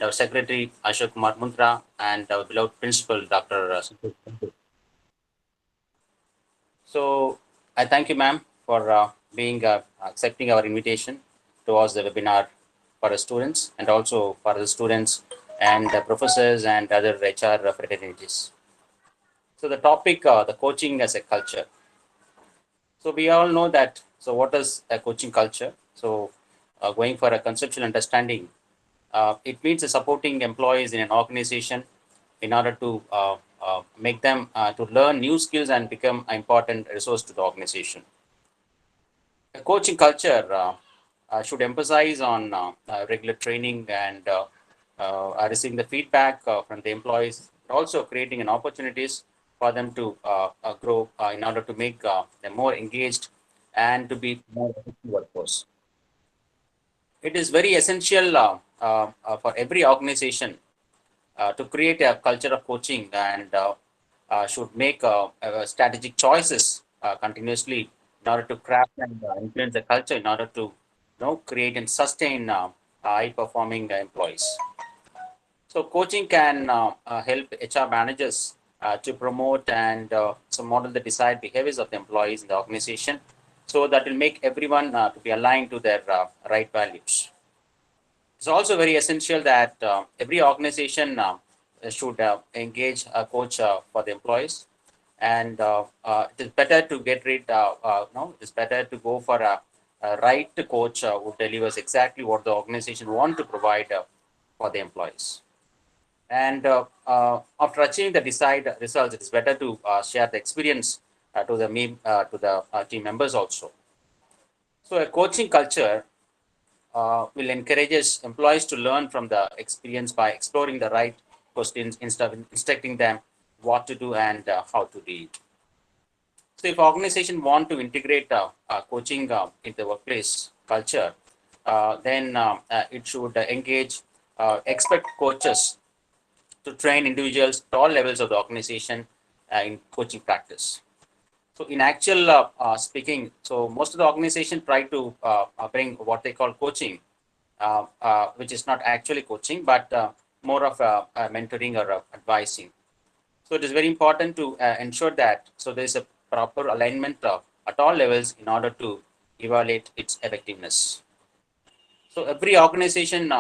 our Secretary Ashok Kumar Muntra, and our beloved Principal Dr. Santosh. So I thank you, ma'am, for being accepting our invitation towards the webinar for the students and also for the students and the professors and other HR fraternities. So the topic, the coaching as a culture. So we all know that. So what is a coaching culture? So going for a conceptual understanding, it means supporting employees in an organization in order to make them to learn new skills and become an important resource to the organization. A coaching culture should emphasize on regular training and receiving the feedback from the employees, also creating an opportunities for them to grow in order to make them more engaged and to be more effective workforce. It is very essential for every organization to create a culture of coaching and should make strategic choices continuously in order to craft and influence the culture in order to create and sustain high performing employees. So coaching can help HR managers to promote and so model the desired behaviors of the employees in the organization, so that will make everyone to be aligned to their right values. It's also very essential that every organization should engage a coach for the employees, and it is better to get rid. No, it's better to go for a right coach who delivers exactly what the organization want to provide for the employees. And after achieving the desired results, it is better to share the experience to the team members also. So a coaching culture will encourage employees to learn from the experience by exploring the right questions instead of instructing them what to do and how to do it. So if organization want to integrate coaching into the workplace culture, then it should engage, expect coaches to train individuals at all levels of the organization in coaching practice. So in actual speaking, so most of the organization try to bring what they call coaching, which is not actually coaching, but more of mentoring or advising. So it is very important to ensure that so there is a proper alignment at all levels in order to evaluate its effectiveness. So every organization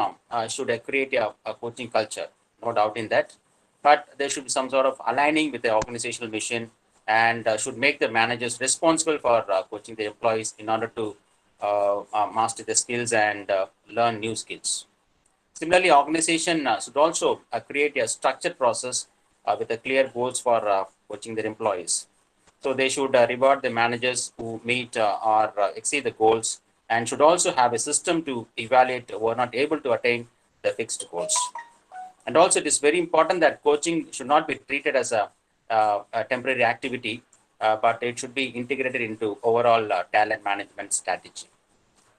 should create a coaching culture, no doubt in that. But there should be some sort of aligning with the organizational mission, and should make the managers responsible for coaching the employees in order to master the skills and learn new skills. Similarly, organization should also create a structured process with a clear goals for coaching their employees. So they should reward the managers who meet or exceed the goals, and should also have a system to evaluate who are not able to attain the fixed goals. And also, it is very important that coaching should not be treated as a temporary activity, but it should be integrated into overall talent management strategy.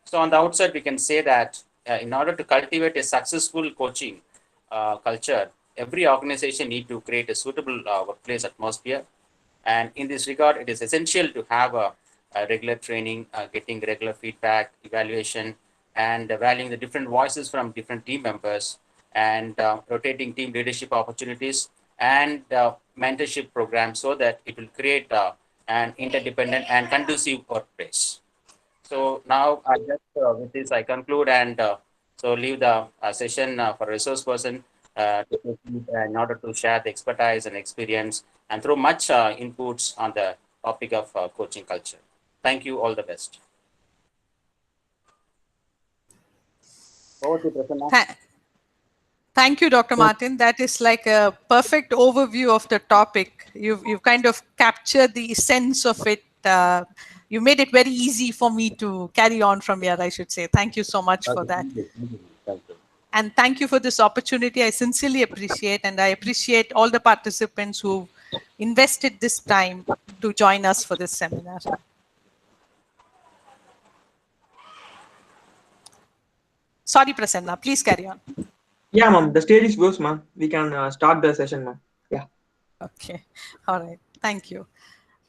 So on the outset, we can say that in order to cultivate a successful coaching culture, every organization need to create a suitable workplace atmosphere. And in this regard, it is essential to have a regular training, getting regular feedback, evaluation, and valuing the different voices from different team members, and rotating team leadership opportunities and mentorship programs, so that it will create an interdependent and conducive workplace. So now I just with this I conclude, and so leave the session for resource person to proceed in order to share the expertise and experience and throw much inputs on the topic of coaching culture. Thank you. All the best. Over to Prasanna. Thank you, Dr. Martin. That is like a perfect overview of the topic. You've kind of captured the essence of it. You made it very easy for me to carry on from here, I should say. Thank you so much for that. Thank you. And thank you for this opportunity. I sincerely appreciate, and I appreciate all the participants who invested this time to join us for this seminar. Sorry, Prasanna, please carry on. Yeah, ma'am. The stage is yours, ma'am. We can start the session, ma'am. Yeah. Okay. All right. Thank you.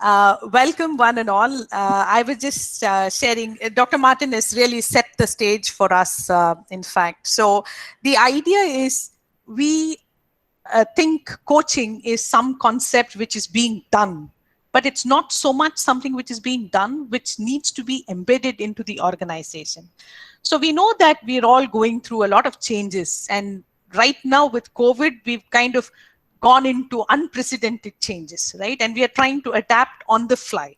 Welcome one and all. I was just sharing, Dr. Martin has really set the stage for us, in fact. So the idea is we think coaching is some concept which is being done, but it's not so much something which is being done, which needs to be embedded into the organization. So we know that we're all going through a lot of changes. And right now with COVID, we've kind of gone into unprecedented changes, right? And we are trying to adapt on the fly.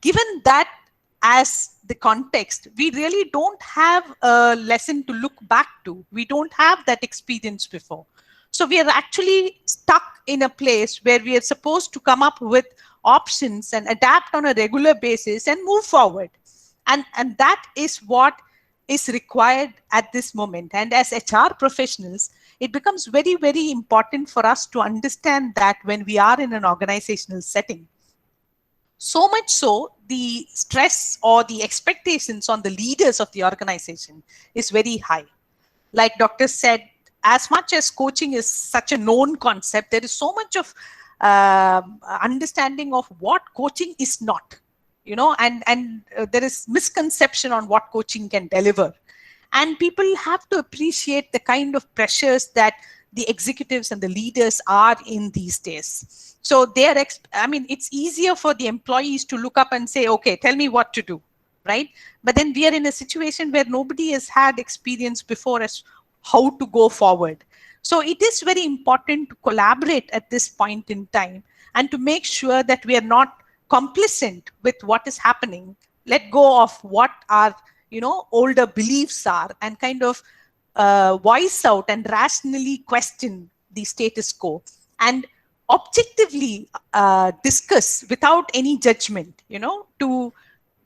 Given that as the context, we really don't have a lesson to look back to. We don't have that experience before. So we are actually stuck in a place where we are supposed to come up with options and adapt on a regular basis and move forward. And that is what is required at this moment. And as HR professionals, it becomes very, very important for us to understand that when we are in an organizational setting. So much so, the stress or the expectations on the leaders of the organization is very high. Like Doctor said, as much as coaching is such a known concept, there is so much of understanding of what coaching is not, and there is misconception on what coaching can deliver. And people have to appreciate the kind of pressures that the executives and the leaders are in these days. So it's easier for the employees to look up and say, okay, tell me what to do, right? But then we are in a situation where nobody has had experience before as how to go forward. So it is very important to collaborate at this point in time and to make sure that we are not complacent with what is happening. Let go of what our older beliefs are and kind of voice out and rationally question the status quo and objectively discuss without any judgment, to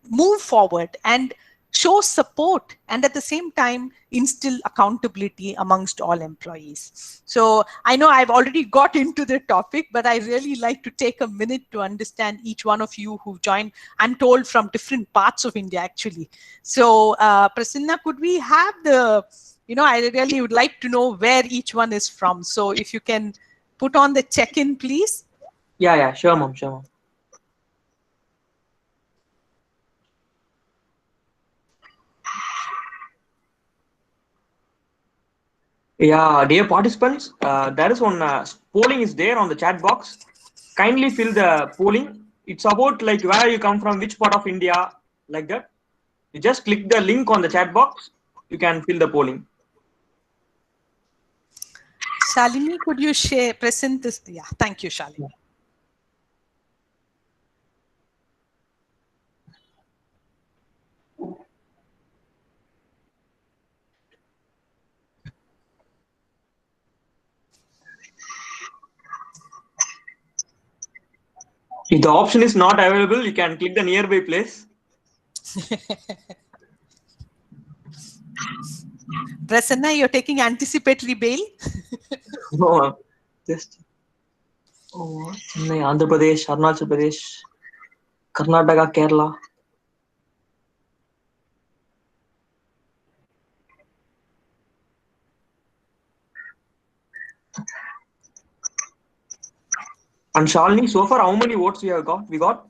move forward and show support, and at the same time instill accountability amongst all employees. So I know I've already got into the topic, but I really like to take a minute to understand each one of you who joined. I'm told from different parts of India, actually. So Prasanna, could we have I really would like to know where each one is from. So if you can put on the check-in, please. Yeah, sure, mom, sure, mom. Yeah, dear participants, there is one polling is there on the chat box. Kindly fill the polling. It's about like where you come from, which part of India, like that. You just click the link on the chat box. You can fill the polling. Shalini, could you present this? Yeah, thank you, Shalini. If the option is not available, you can click the nearby place. Prasanna, you're taking anticipatory bail? No, just Chennai, Andhra Pradesh, Arunachal Pradesh, Karnataka, Kerala. And Shalini, so far, how many votes we have got? We got?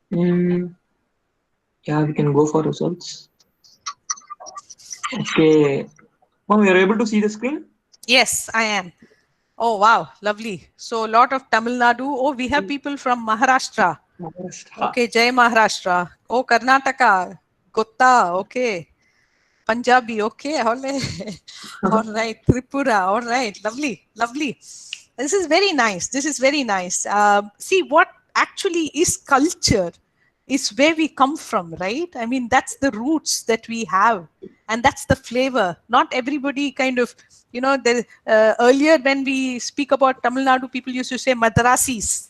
Yeah, we can go for results. Okay. Mom, you are able to see the screen? Yes, I am. Oh, wow. Lovely. So a lot of Tamil Nadu. Oh, we have people from Maharashtra. Okay, Jai Maharashtra. Oh, Karnataka. Gotta. Okay. Punjabi. Okay. All right. Tripura. All right. Lovely. Lovely. This is very nice. This is very nice. See, what actually is culture is where we come from, right? I mean, that's the roots that we have, and that's the flavor. Not everybody kind of, earlier when we speak about Tamil Nadu, people used to say Madrasis,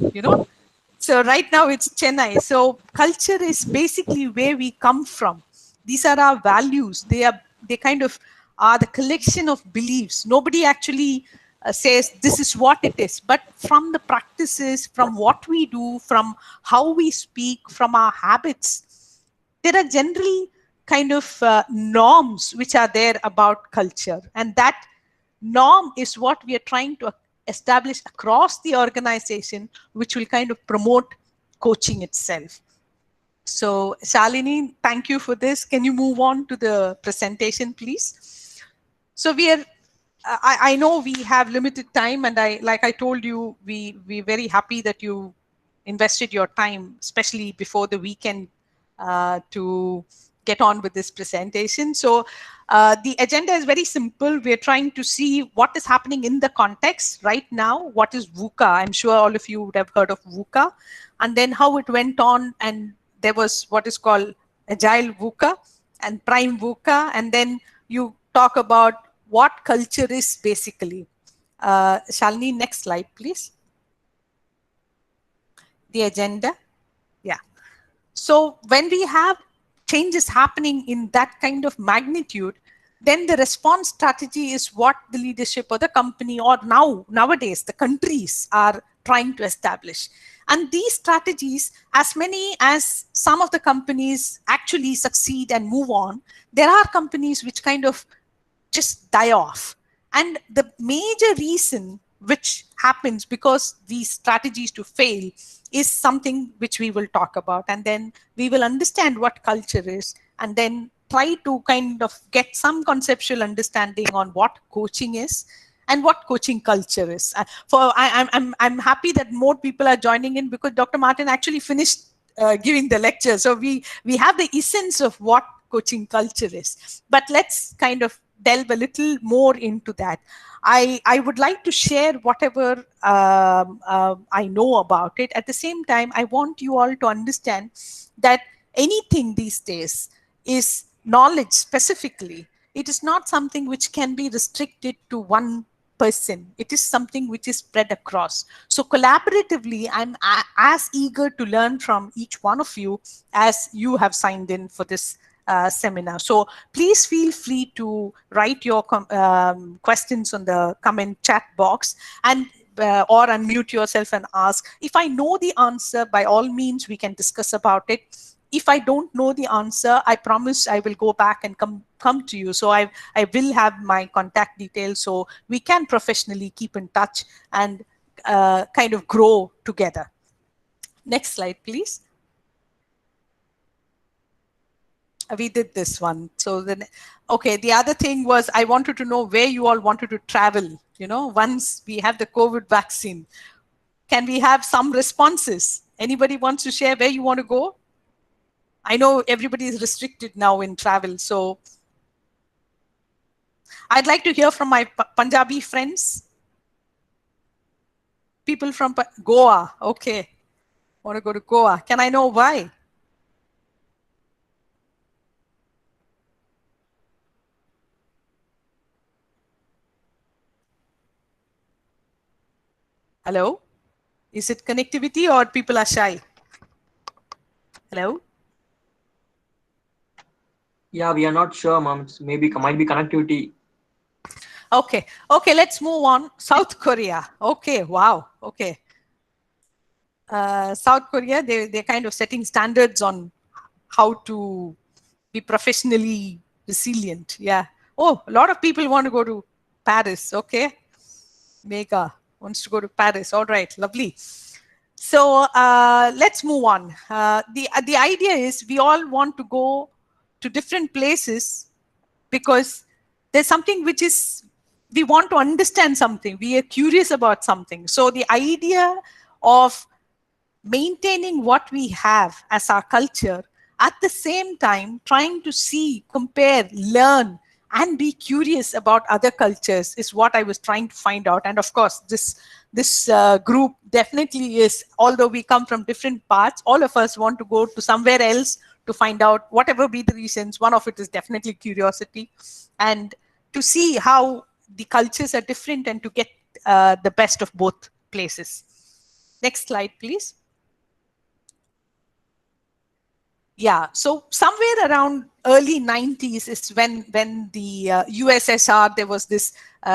So right now it's Chennai. So culture is basically where we come from. These are our values. They kind of are the collection of beliefs. Nobody actually says this is what it is, but from the practices, from what we do, from how we speak, from our habits, there are general kind of norms which are there about culture, and that norm is what we are trying to establish across the organization, which will kind of promote coaching itself. So Shalini, thank you for this. Can you move on to the presentation, please? So we are, I know we have limited time, and like I told you, we're very happy that you invested your time, especially before the weekend, to get on with this presentation. So the agenda is very simple. We're trying to see what is happening in the context right now. What is VUCA? I'm sure all of you would have heard of VUCA, and then how it went on, and there was what is called Agile VUCA and Prime VUCA, and then you talk about what culture is basically. Shalini, next slide, please. The agenda. Yeah. So when we have changes happening in that kind of magnitude, then the response strategy is what the leadership or the company, or nowadays the countries, are trying to establish. And these strategies, as many as some of the companies actually succeed and move on, there are companies which kind of just die off. And the major reason which happens because these strategies to fail is something which we will talk about. And then we will understand what culture is, and then try to kind of get some conceptual understanding on what coaching is and what coaching culture is. I'm happy that more people are joining in, because Dr. Martin actually finished giving the lecture. So we have the essence of what coaching culture is. But let's kind of delve a little more into that. I would like to share whatever I know about it. At the same time, I want you all to understand that anything these days is knowledge specifically. It is not something which can be restricted to one person. It is something which is spread across. So collaboratively, I'm as eager to learn from each one of you as you have signed in for this seminar. So please feel free to write your questions on the comment chat box, and or unmute yourself and ask. If I know the answer, by all means, we can discuss about it. If I don't know the answer, I promise I will go back and come to you. So I will have my contact details, so we can professionally keep in touch and kind of grow together. Next slide, please. We did this one. So then, okay, the other thing was I wanted to know where you all wanted to travel, you know, once we have the COVID vaccine. Can we have some responses? Anybody wants to share where you want to go? I know everybody is restricted now in travel, so I'd like to hear from my Punjabi friends. People from Goa, okay. Want to go to Goa. Can I know why? Hello? Is it connectivity or people are shy? Hello? Yeah, we are not sure, ma'am. Maybe might be connectivity. Okay. Okay, let's move on. South Korea. Okay, wow. Okay. South Korea, they're kind of setting standards on how to be professionally resilient. Yeah. Oh, a lot of people want to go to Paris. Okay. Mega wants to go to Paris. All right, lovely. So let's move on. The idea is we all want to go to different places because there's something which is, we want to understand something. We are curious about something. So the idea of maintaining what we have as our culture, at the same time trying to see, compare, learn, and be curious about other cultures is what I was trying to find out. And of course, this group definitely is, although we come from different parts, all of us want to go to somewhere else to find out, whatever be the reasons. One of it is definitely curiosity, and to see how the cultures are different and to get the best of both places. Next slide, please. Yeah, so somewhere around early 90s is when the USSR, there was this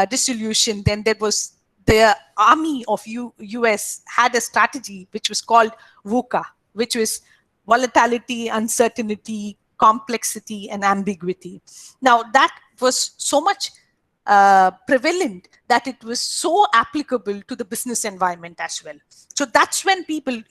dissolution. Then there was the army of US had a strategy which was called VUCA, which was volatility, uncertainty, complexity, and ambiguity. Now that was so much prevalent that it was so applicable to the business environment as well. So that's when people,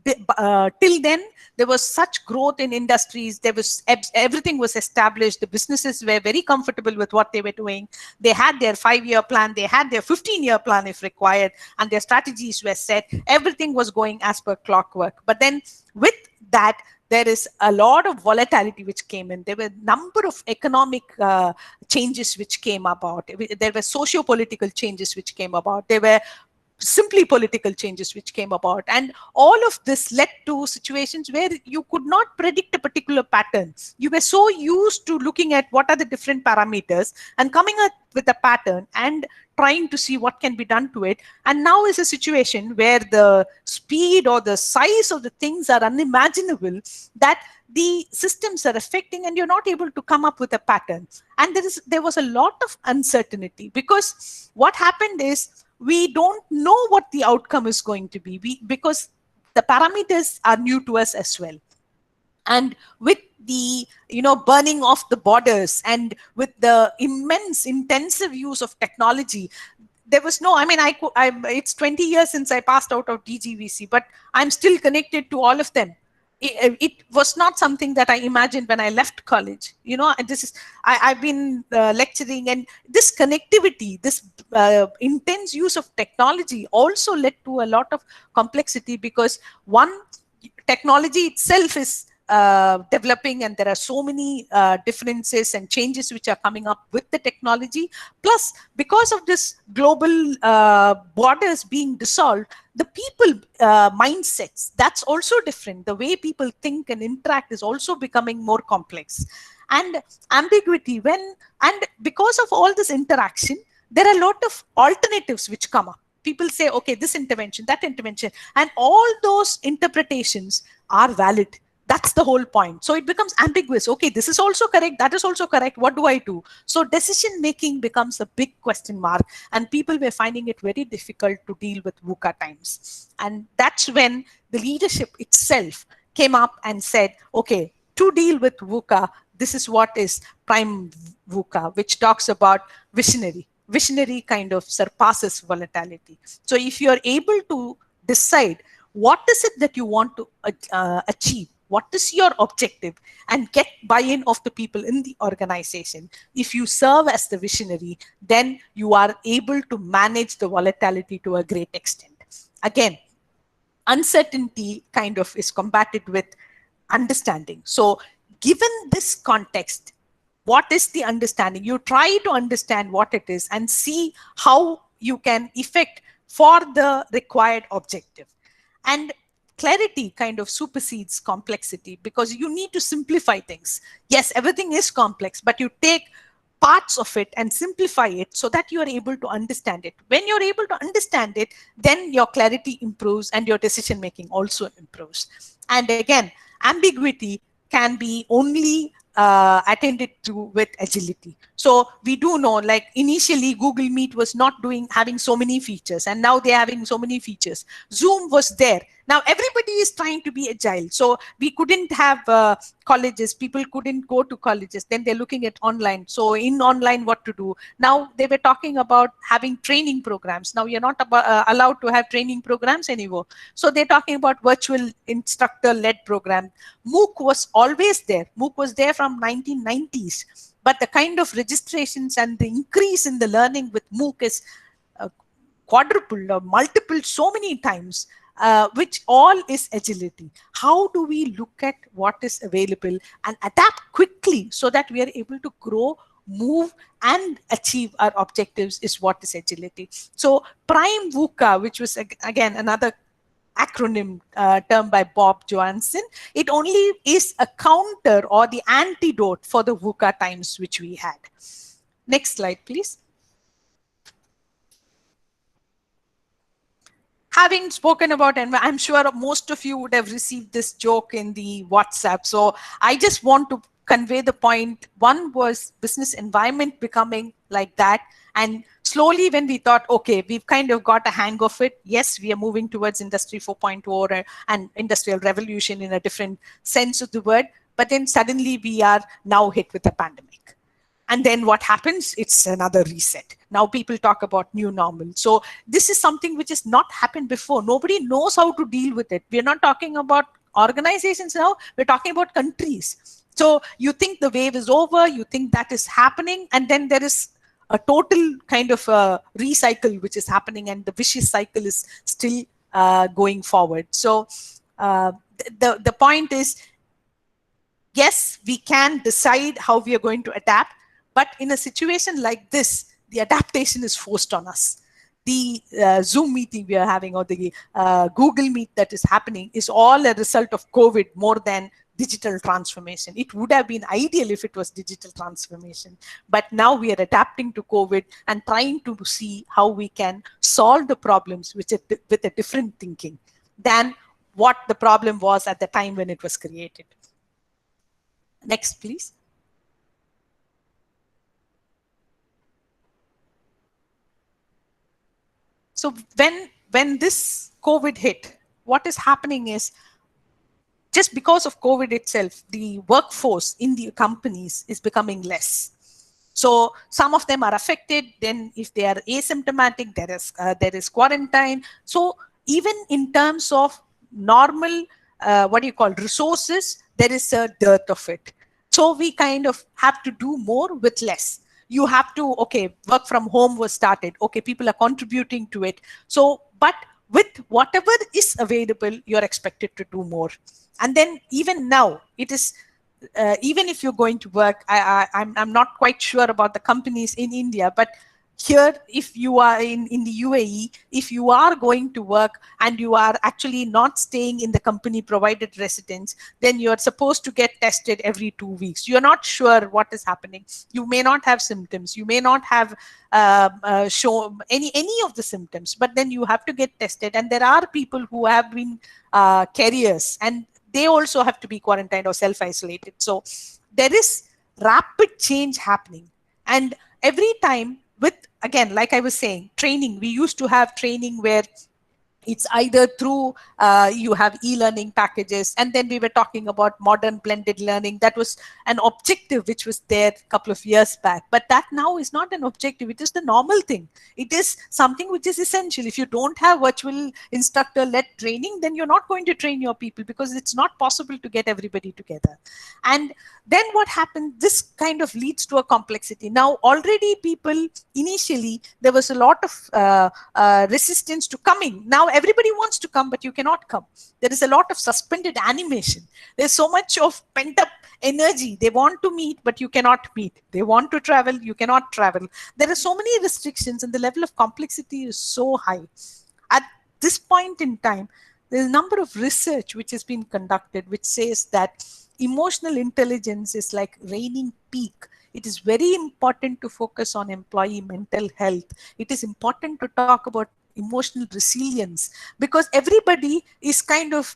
till then, there was such growth in industries. There was everything was established. The businesses were very comfortable with what they were doing. They had their 5-year plan. They had their 15-year plan if required, and their strategies were set. Everything was going as per clockwork. But then with that, there is a lot of volatility which came in. There were a number of economic changes which came about. There were socio-political changes which came about. There were simply political changes which came about, and all of this led to situations where you could not predict a particular pattern. You were so used to looking at what are the different parameters and coming up with a pattern and trying to see what can be done to it. And now is a situation where the speed or the size of the things are unimaginable, that the systems are affecting and you're not able to come up with a pattern. And there was a lot of uncertainty, because what happened is we don't know what the outcome is going to be, because the parameters are new to us as well. And with the burning of the borders, and with the immense intensive use of technology, there was no, it's 20 years since I passed out of DGVC, but I'm still connected to all of them. It was not something that I imagined when I left college. And I've been lecturing, and this connectivity, this intense use of technology also led to a lot of complexity, because one, technology itself is developing, and there are so many differences and changes which are coming up with the technology. Plus, because of this global borders being dissolved, the people mindsets, that's also different. The way people think and interact is also becoming more complex. And ambiguity, and because of all this interaction, there are a lot of alternatives which come up. People say, okay, this intervention, that intervention, and all those interpretations are valid. That's the whole point. So it becomes ambiguous. Okay, this is also correct, that is also correct. What do I do? So decision making becomes a big question mark, and people were finding it very difficult to deal with VUCA times. And that's when the leadership itself came up and said, okay, to deal with VUCA, this is what is prime VUCA, which talks about visionary. Visionary kind of surpasses volatility. So if you're able to decide what is it that you want to achieve, what is your objective, and get buy-in of the people in the organization, if you serve as the visionary, then you are able to manage the volatility to a great extent. Again, uncertainty kind of is combated with understanding. So given this context, what is the understanding? You try to understand what it is and see how you can effect for the required objective. And clarity kind of supersedes complexity, because you need to simplify things. Yes, everything is complex, but you take parts of it and simplify it so that you are able to understand it. When you're able to understand it, then your clarity improves and your decision making also improves. And again, ambiguity can be only attended to with agility. So we do know, like initially Google Meet was not having so many features, and now they're having so many features. Zoom was there. Now everybody is trying to be agile. So we couldn't have colleges, people couldn't go to colleges. Then they're looking at online. So in online, what to do? Now they were talking about having training programs. Now you're not allowed to have training programs anymore. So they're talking about virtual instructor-led program. MOOC was always there. MOOC was there from 1990s. But the kind of registrations and the increase in the learning with MOOC is quadrupled or multiple so many times. Which all is agility. How do we look at what is available and adapt quickly so that we are able to grow, move, and achieve our objectives is what is agility. So prime VUCA, which was again another acronym term by Bob Johansen, it only is a counter or the antidote for the VUCA times which we had. Next slide, please. Having spoken about, and I'm sure most of you would have received this joke in the WhatsApp. So I just want to convey the point. One was business environment becoming like that. And slowly when we thought, okay, we've kind of got a hang of it. Yes, we are moving towards Industry 4.0 and industrial revolution in a different sense of the word. But then suddenly we are now hit with a pandemic. And then what happens? It's another reset. Now people talk about new normal. So this is something which has not happened before. Nobody knows how to deal with it. We're not talking about organizations now, we're talking about countries. So you think the wave is over, you think that is happening, and then there is a total kind of recycle which is happening, and the vicious cycle is still going forward. So the point is, yes, we can decide how we are going to adapt, but in a situation like this, the adaptation is forced on us. The Zoom meeting we are having, or the Google Meet that is happening, is all a result of COVID more than digital transformation. It would have been ideal if it was digital transformation, but now we are adapting to COVID and trying to see how we can solve the problems with a different thinking than what the problem was at the time when it was created. Next, please. So when this COVID hit, what is happening is, just because of COVID itself, the workforce in the companies is becoming less. So some of them are affected. Then if they are asymptomatic, there is quarantine. So even in terms of normal, resources, there is a dearth of it. So we kind of have to do more with less. You have to, okay, work from home was started. Okay, people are contributing to it. So, but with whatever is available, you're expected to do more. And then even now, it is, even if you're going to work, I'm not quite sure about the companies in India, but here, if you are in the UAE, if you are going to work and you are actually not staying in the company provided residence, then you're supposed to get tested every 2 weeks. You're not sure what is happening. You may not have symptoms. You may not have show any of the symptoms, but then you have to get tested. And there are people who have been carriers, and they also have to be quarantined or self-isolated. So there is rapid change happening. And every time, with, again, like I was saying, training, we used to have training where it's either through you have e-learning packages, and then we were talking about modern blended learning. That was an objective which was there a couple of years back, but that now is not an objective. It is the normal thing. It is something which is essential. If you don't have virtual instructor-led training, then you're not going to train your people, because it's not possible to get everybody together. And then what happened, this kind of leads to a complexity. Now already people, initially there was a lot of resistance to coming. Now everybody wants to come, but you cannot come. There is a lot of suspended animation. There's so much of pent-up energy. They want to meet, but you cannot meet. They want to travel, you cannot travel. There are so many restrictions, and the level of complexity is so high. At this point in time, there's a number of research which has been conducted which says that emotional intelligence is like raining peak. It is very important to focus on employee mental health. It is important to talk about emotional resilience, because everybody is kind of,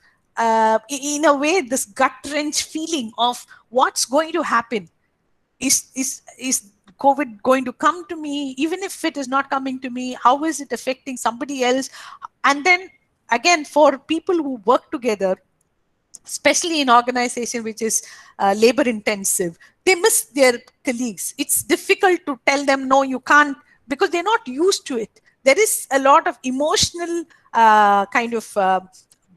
in a way, this gut wrench feeling of what's going to happen. Is COVID going to come to me? Even if it is not coming to me, how is it affecting somebody else? And then again, for people who work together, especially in organization which is labor intensive, they miss their colleagues. It's difficult to tell them, no, you can't, because they're not used to it. There is a lot of emotional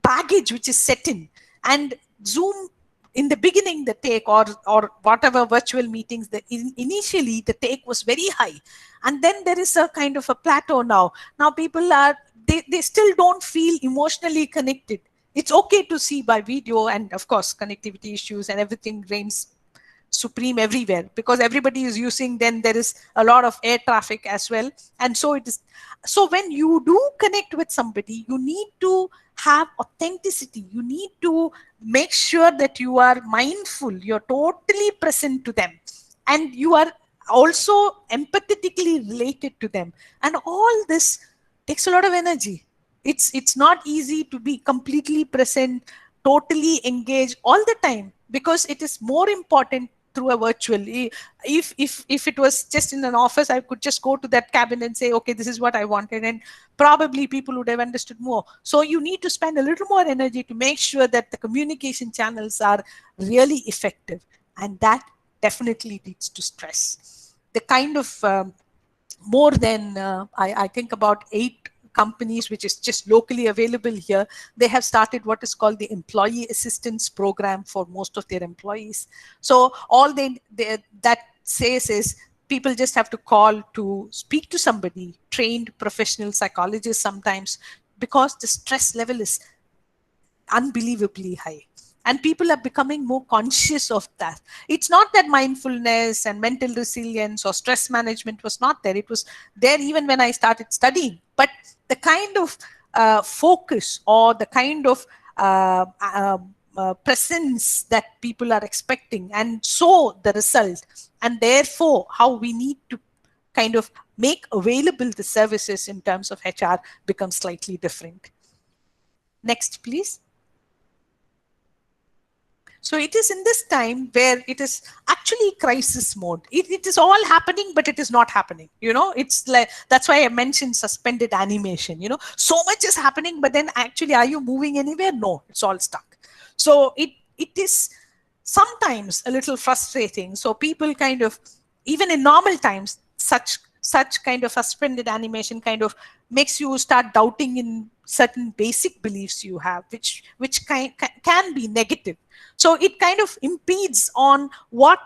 baggage which is set in. And Zoom, in the beginning, the take, or whatever virtual meetings, initially the take was very high. And then there is a kind of a plateau now. Now people are, they still don't feel emotionally connected. It's okay to see by video, and of course connectivity issues and everything reigns supreme everywhere, because everybody is using, then there is a lot of air traffic as well. And so it is. So when you do connect with somebody, you need to have authenticity. You need to make sure that you are mindful, you're totally present to them, and you are also empathetically related to them. And all this takes a lot of energy. It's not easy to be completely present, totally engaged all the time, because it is more important through a virtual. If it was just in an office, I could just go to that cabin and say, okay, this is what I wanted, and probably people would have understood more. So you need to spend a little more energy to make sure that the communication channels are really effective, and that definitely leads to stress. the kind of more than I think about 8 companies which is just locally available here, they have started what is called the employee assistance program for most of their employees. So all that says is people just have to call to speak to somebody, trained professional psychologists sometimes, because the stress level is unbelievably high. And people are becoming more conscious of that. It's not that mindfulness and mental resilience or stress management was not there. It was there even when I started studying. But the kind of focus or the kind of presence that people are expecting, and so the result, and therefore how we need to kind of make available the services in terms of HR becomes slightly different. Next, please. So it is in this time where it is actually crisis mode. It is all happening, but it is not happening. You know, it's like, that's why I mentioned suspended animation. You know, so much is happening, but then actually, are you moving anywhere? No, it's all stuck. So it is sometimes a little frustrating. So people kind of, even in normal times, such kind of suspended animation kind of makes you start doubting in certain basic beliefs you have, which can be negative. So it kind of impedes on what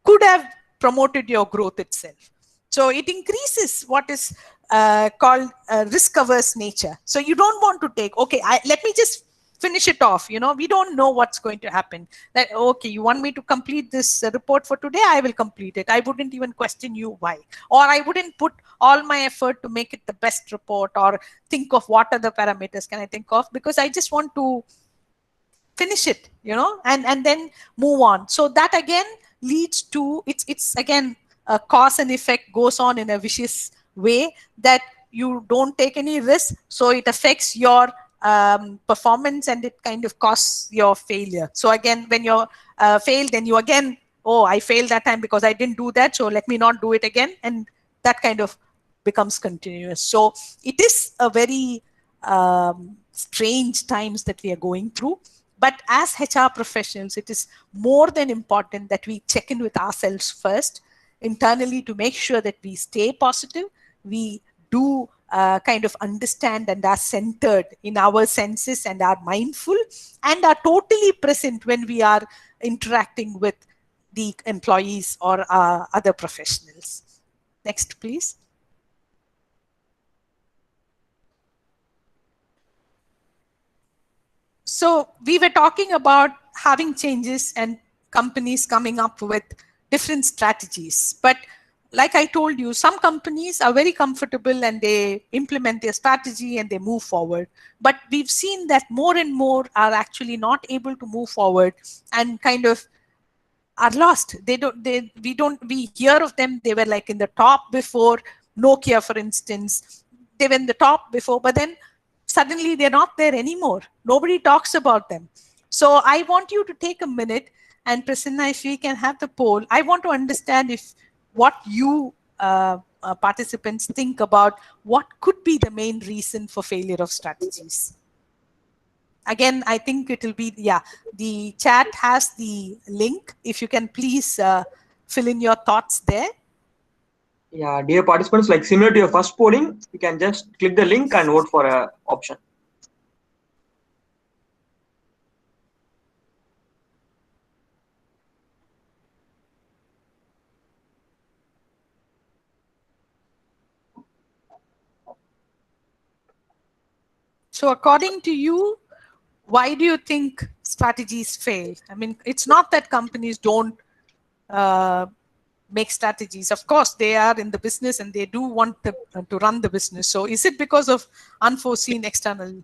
could have promoted your growth itself. So it increases what is called risk-averse nature. So you don't want to take, okay, let me just finish it off. You know, we don't know what's going to happen. That, okay, you want me to complete this report for today, I will complete it. I wouldn't even question you why. Or I wouldn't put all my effort to make it the best report, or think of what other parameters can I think of, because I just want to finish it, you know, and then move on. So that again leads to, it's again a cause and effect goes on in a vicious way, that you don't take any risk, so it affects your performance, and it kind of costs your failure. So again, when you're failed, then you again, oh, I failed that time because I didn't do that, so let me not do it again, and that kind of becomes continuous. So it is a very strange times that we are going through. But as HR professionals, it is more than important that we check in with ourselves first internally to make sure that we stay positive, we do kind of understand and are centered in our senses and are mindful and are totally present when we are interacting with the employees or other professionals. Next, please. So we were talking about having changes and companies coming up with different strategies. But like I told you, some companies are very comfortable and they implement their strategy and they move forward. But we've seen that more and more are actually not able to move forward and kind of are lost. We hear of them. They were like in the top before. Nokia, for instance, they were in the top before, but then suddenly they're not there anymore. Nobody talks about them. So I want you to take a minute, and Prasanna, if we can have the poll, I want to understand if what you participants think about what could be the main reason for failure of strategies. Again, I think it will be, yeah, the chat has the link. If you can please fill in your thoughts there. Yeah, dear participants, like similar to your first polling, you can just click the link and vote for a option. So according to you, why do you think strategies fail? I mean, it's not that companies don't make strategies. Of course, they are in the business and they do want to run the business. So is it because of unforeseen external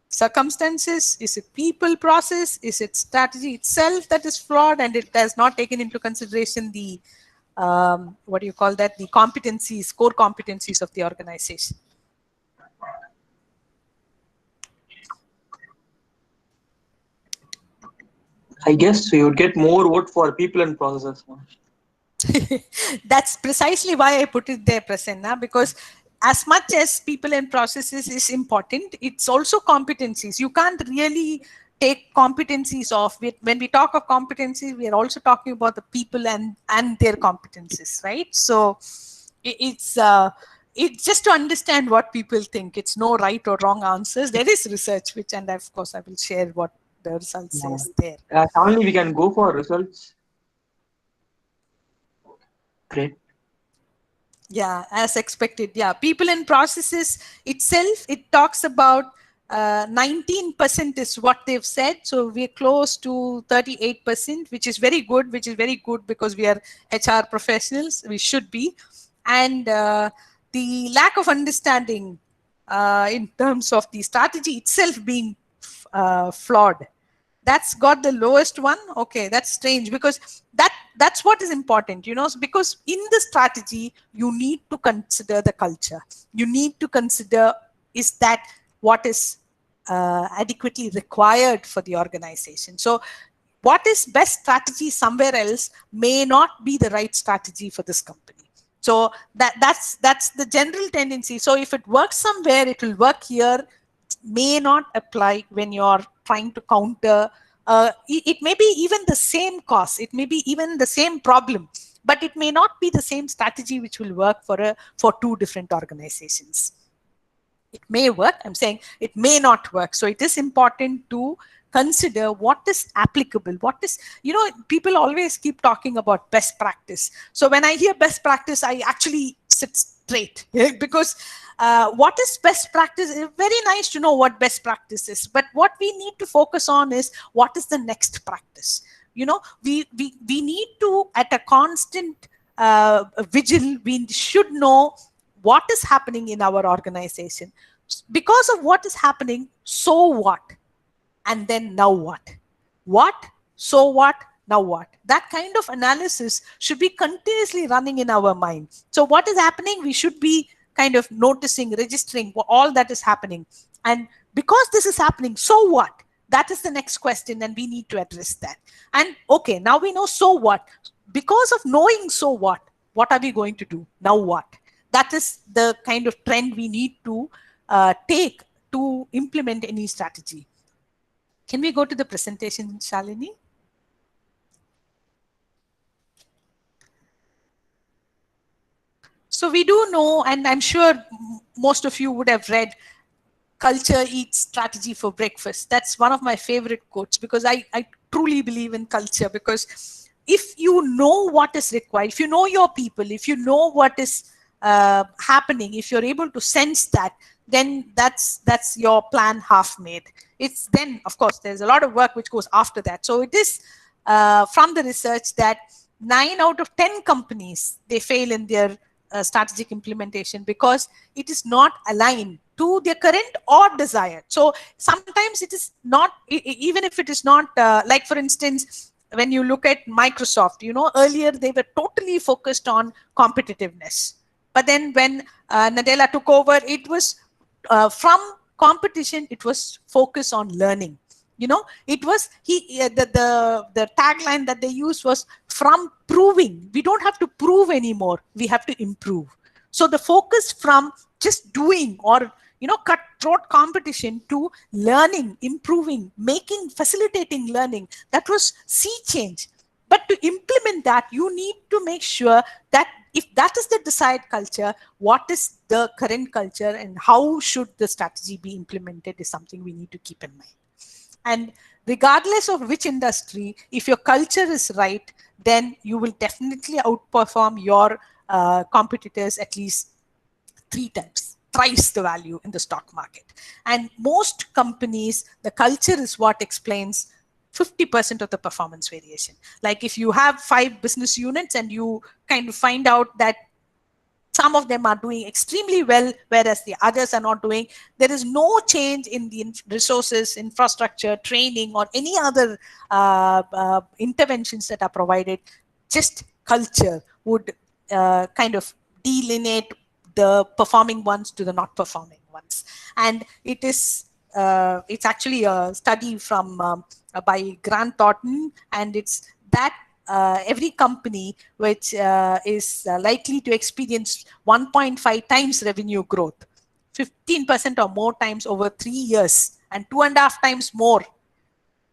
circumstances? Is it people, process? Is it strategy itself that is flawed and it has not taken into consideration the, what do you call that, the competencies, core competencies of the organization? I guess you would get more vote for people and processes. That's precisely why I put it there, Prasanna, because as much as people and processes is important, it's also competencies. You can't really take competencies off. When we talk of competencies, we are also talking about the people and their competencies, right? So it's just to understand what people think. It's no right or wrong answers. There is research, and of course I will share what the results says there. Suddenly we can go for results. Great. Yeah, as expected. Yeah, people and processes itself, it talks about 19% is what they've said. So we're close to 38%, which is very good, because we are HR professionals. We should be. And the lack of understanding in terms of the strategy itself being flawed, that's got the lowest one. Okay, that's strange, because that's what is important, because in the strategy you need to consider the culture. You need to consider, is that what is adequately required for the organization. So what is best strategy somewhere else may not be the right strategy for this company. So that's the general tendency. So if it works somewhere, it will work here. May not apply when you're trying to counter. It may be even the same cost, it may be even the same problem, but it may not be the same strategy which will work for two different organizations. It may work, I'm saying it may not work. So it is important to consider what is applicable, what is, people always keep talking about best practice. So when I hear best practice, I actually sit straight, because what is best practice? It's very nice to know what best practice is, but what we need to focus on is what is the next practice. We need to, at a constant vigil, we should know what is happening in our organization. Because of what is happening, so what? And then now what? What? So what? Now what? That kind of analysis should be continuously running in our mind. So what is happening? We should be kind of noticing, registering all that is happening. And because this is happening, so what? That is the next question, and we need to address that. And okay, now we know so what. Because of knowing so what are we going to do? Now what? That is the kind of trend we need to take to implement any strategy. Can we go to the presentation, Shalini? So we do know, and I'm sure most of you would have read, culture eats strategy for breakfast. That's one of my favorite quotes, because I truly believe in culture. Because if you know what is required, if you know your people, if you know what is happening, if you're able to sense that, then that's your plan half made. It's then, of course, there's a lot of work which goes after that. So it is from the research that 9 out of 10 companies, they fail in their strategic implementation because it is not aligned to their current or desired. So sometimes it is not, even if it is not, like for instance, when you look at Microsoft, earlier they were totally focused on competitiveness. But then when Nadella took over, it was from competition, it was focused on learning. It was the tagline that they used was from proving. We don't have to prove anymore. We have to improve. So the focus from just doing or cutthroat competition to learning, improving, facilitating learning, that was sea change. But to implement that, you need to make sure that if that is the desired culture, what is the current culture and how should the strategy be implemented is something we need to keep in mind. And regardless of which industry, if your culture is right, then you will definitely outperform your competitors at least 3 times, thrice the value in the stock market. And most companies, the culture is what explains 50% of the performance variation. Like if you have 5 business units and you kind of find out that some of them are doing extremely well, whereas the others are not doing, there is no change in the resources, infrastructure, training, or any other interventions that are provided. Just culture would kind of delineate the performing ones to the not performing ones. And it is it's actually a study from by Grant Thornton, and it's that every company which is likely to experience 1.5 times revenue growth, 15% or more times over 3 years, and 2.5 times more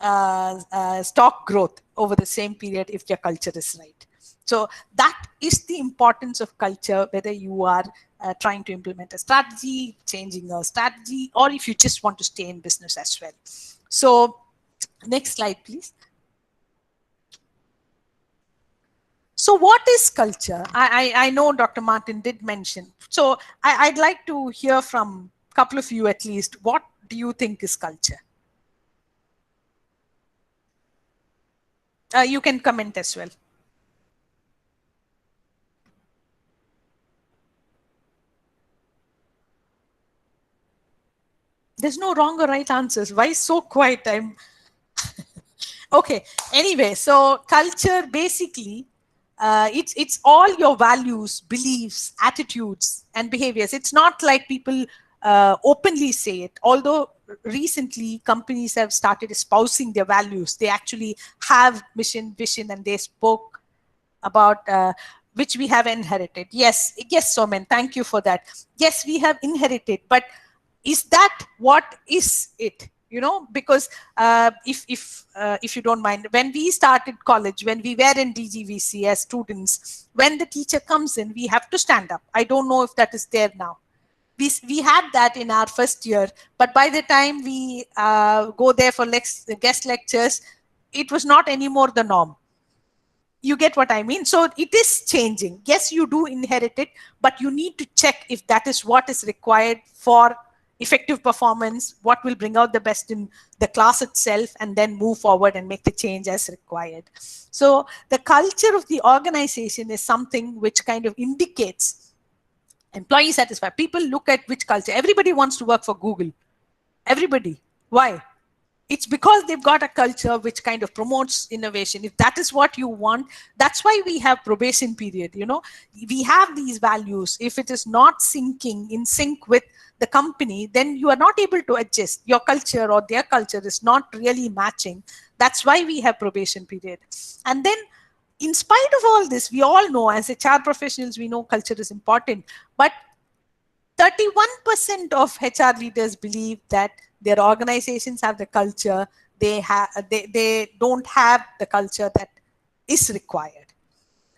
stock growth over the same period if your culture is right. So that is the importance of culture, whether you are trying to implement a strategy, changing a strategy, or if you just want to stay in business as well. So next slide, please. So what is culture? I know Dr. Martin did mention. So I'd like to hear from a couple of you at least. What do you think is culture? You can comment as well. There's no wrong or right answers. Why so quiet? I'm okay. Anyway, so culture basically, it's all your values, beliefs, attitudes, and behaviors. It's not like people openly say it. Although recently companies have started espousing their values, they actually have mission, vision, and they spoke about which we have inherited. Yes, yes, Somen, thank you for that. Yes, we have inherited, but is that what is it? You know, because if you don't mind, when we started college, when we were in DGVC as students, when the teacher comes in, we have to stand up. I don't know if that is there now. We had that in our first year, but by the time we go there for guest lectures, it was not anymore the norm. You get what I mean? So it is changing. Yes, you do inherit it, but you need to check if that is what is required for effective performance, what will bring out the best in the class itself, and then move forward and make the change as required. So the culture of the organization is something which kind of indicates employee satisfaction. People look at which culture. Everybody wants to work for Google. Everybody. Why? It's because they've got a culture which kind of promotes innovation. If that is what you want, that's why we have probation period. You know, we have these values. If it is not syncing in sync with the company, then you are not able to adjust. Your culture or their culture is not really matching. That's why we have probation period. And then in spite of all this, we all know as HR professionals, we know culture is important, but 31% of HR leaders believe that their organizations have the culture, they don't have the culture that is required.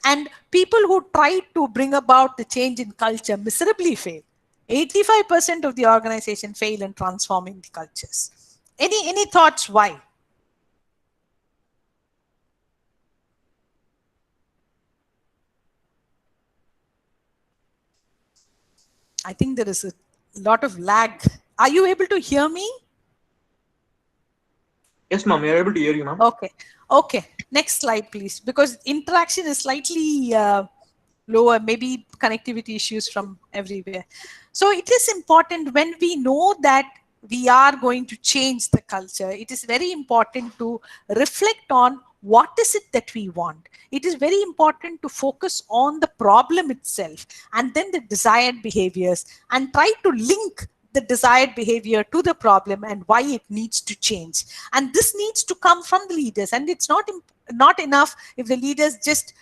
And people who try to bring about the change in culture miserably fail. 85% of the organization fail in transforming the cultures. Any thoughts why? I think there is a lot of lag. Are you able to hear me? Yes, ma'am. We are able to hear you, ma'am. Okay. Okay. Next slide, please. Because interaction is slightly lower, maybe connectivity issues from everywhere. So it is important when we know that we are going to change the culture. It is very important to reflect on what is it that we want. It is very important to focus on the problem itself and then the desired behaviors and try to link the desired behavior to the problem and why it needs to change. And this needs to come from the leaders. And it's not enough if the leaders just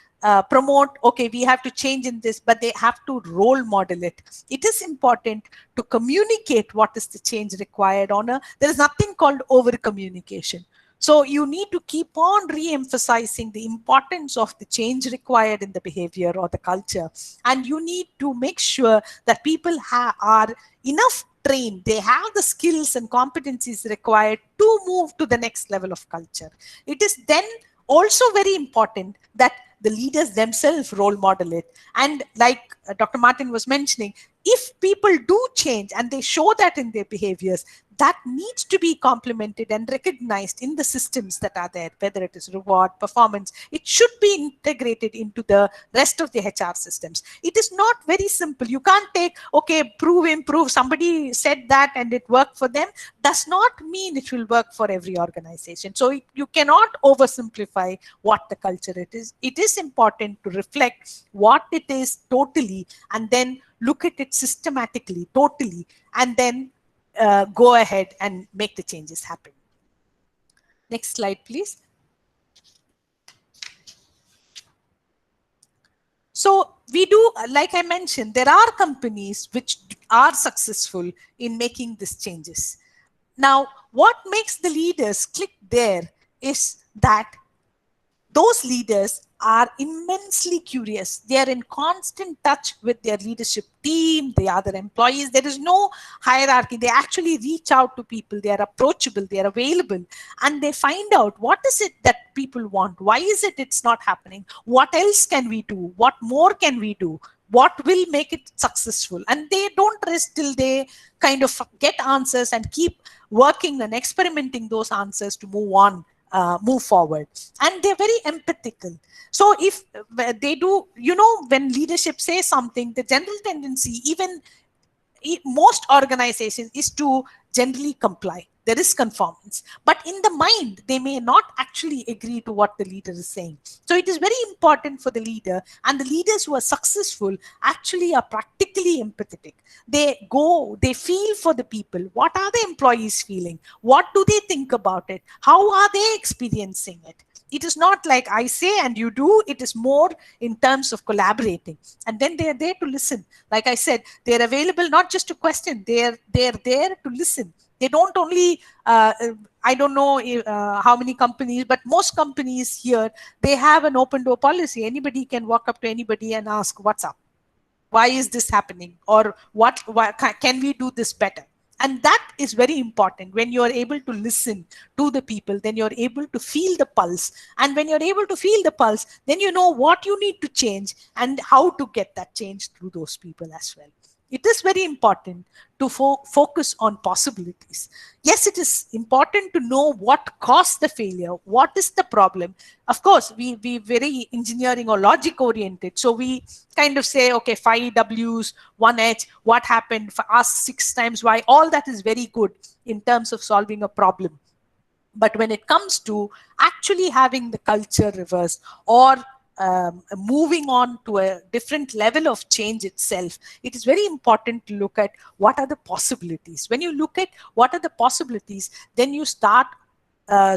promote, okay, we have to change in this, but they have to role model it. It is important to communicate what is the change required on there is nothing called over communication. So you need to keep on re-emphasizing the importance of the change required in the behavior or the culture. And you need to make sure that people are enough trained, they have the skills and competencies required to move to the next level of culture. It is then also very important that the leaders themselves role model it. And like Dr. Martin was mentioning, if people do change and they show that in their behaviors, that needs to be complemented and recognized in the systems that are there, whether it is reward, performance. It should be integrated into the rest of the HR systems. It is not very simple. You can't take, okay, prove, improve. Somebody said that and it worked for them. Does not mean it will work for every organization. So you cannot oversimplify what the culture it is. It is important to reflect what it is totally and then look at it systematically, totally, and then go ahead and make the changes happen. Next slide, please. So we do, like I mentioned, there are companies which are successful in making these changes. Now, what makes the leaders click there is that those leaders are immensely curious. They are in constant touch with their leadership team, the other employees. There is no hierarchy. They actually reach out to people. They are approachable. They are available. And they find out what is it that people want? Why is it it's not happening? What else can we do? What more can we do? What will make it successful? And they don't rest till they kind of get answers and keep working and experimenting those answers to move on, move forward. And they're very empathical. So if they do, when leadership says something, the general tendency, even most organizations, is to generally comply. There is conformance, but in the mind they may not actually agree to what the leader is saying. So it is very important for the leader, and the leaders who are successful actually are practically empathetic. They feel for the people. What are the employees feeling? What do they think about it? How are they experiencing it? It is not like I say and you do. It is more in terms of collaborating. And then they are there to listen. Like I said, they are available not just to question. They are there to listen. They don't only, I don't know how many companies, but most companies here, they have an open door policy. Anybody can walk up to anybody and ask, what's up? Why is this happening? Or why can we do this better? And that is very important. When you are able to listen to the people, then you're able to feel the pulse. And when you're able to feel the pulse, then you know what you need to change and how to get that change through those people as well. It is very important to focus on possibilities. Yes, it is important to know what caused the failure, what is the problem. Of course, we very engineering or logic oriented. So we kind of say, okay, 5 W's, 1 H, what happened for us 6 times Y, all that is very good in terms of solving a problem. But when it comes to actually having the culture reversed, or moving on to a different level of change itself, it is very important to look at what are the possibilities. When you look at what are the possibilities, then you start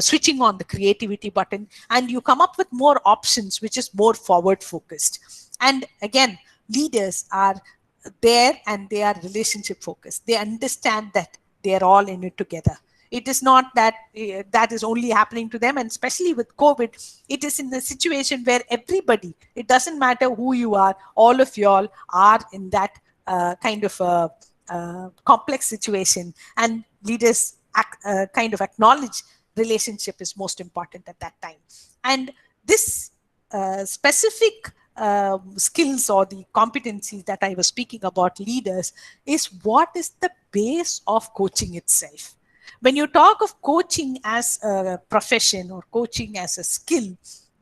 switching on the creativity button, and you come up with more options, which is more forward focused. And again, leaders are there and they are relationship focused. They understand that they are all in it together. It is not that that is only happening to them. And especially with COVID, it is in the situation where everybody, it doesn't matter who you are, all of y'all are in that kind of complex situation. And leaders kind of acknowledge relationship is most important at that time. And this specific skills or the competencies that I was speaking about, leaders, is what is the base of coaching itself. When you talk of coaching as a profession or coaching as a skill,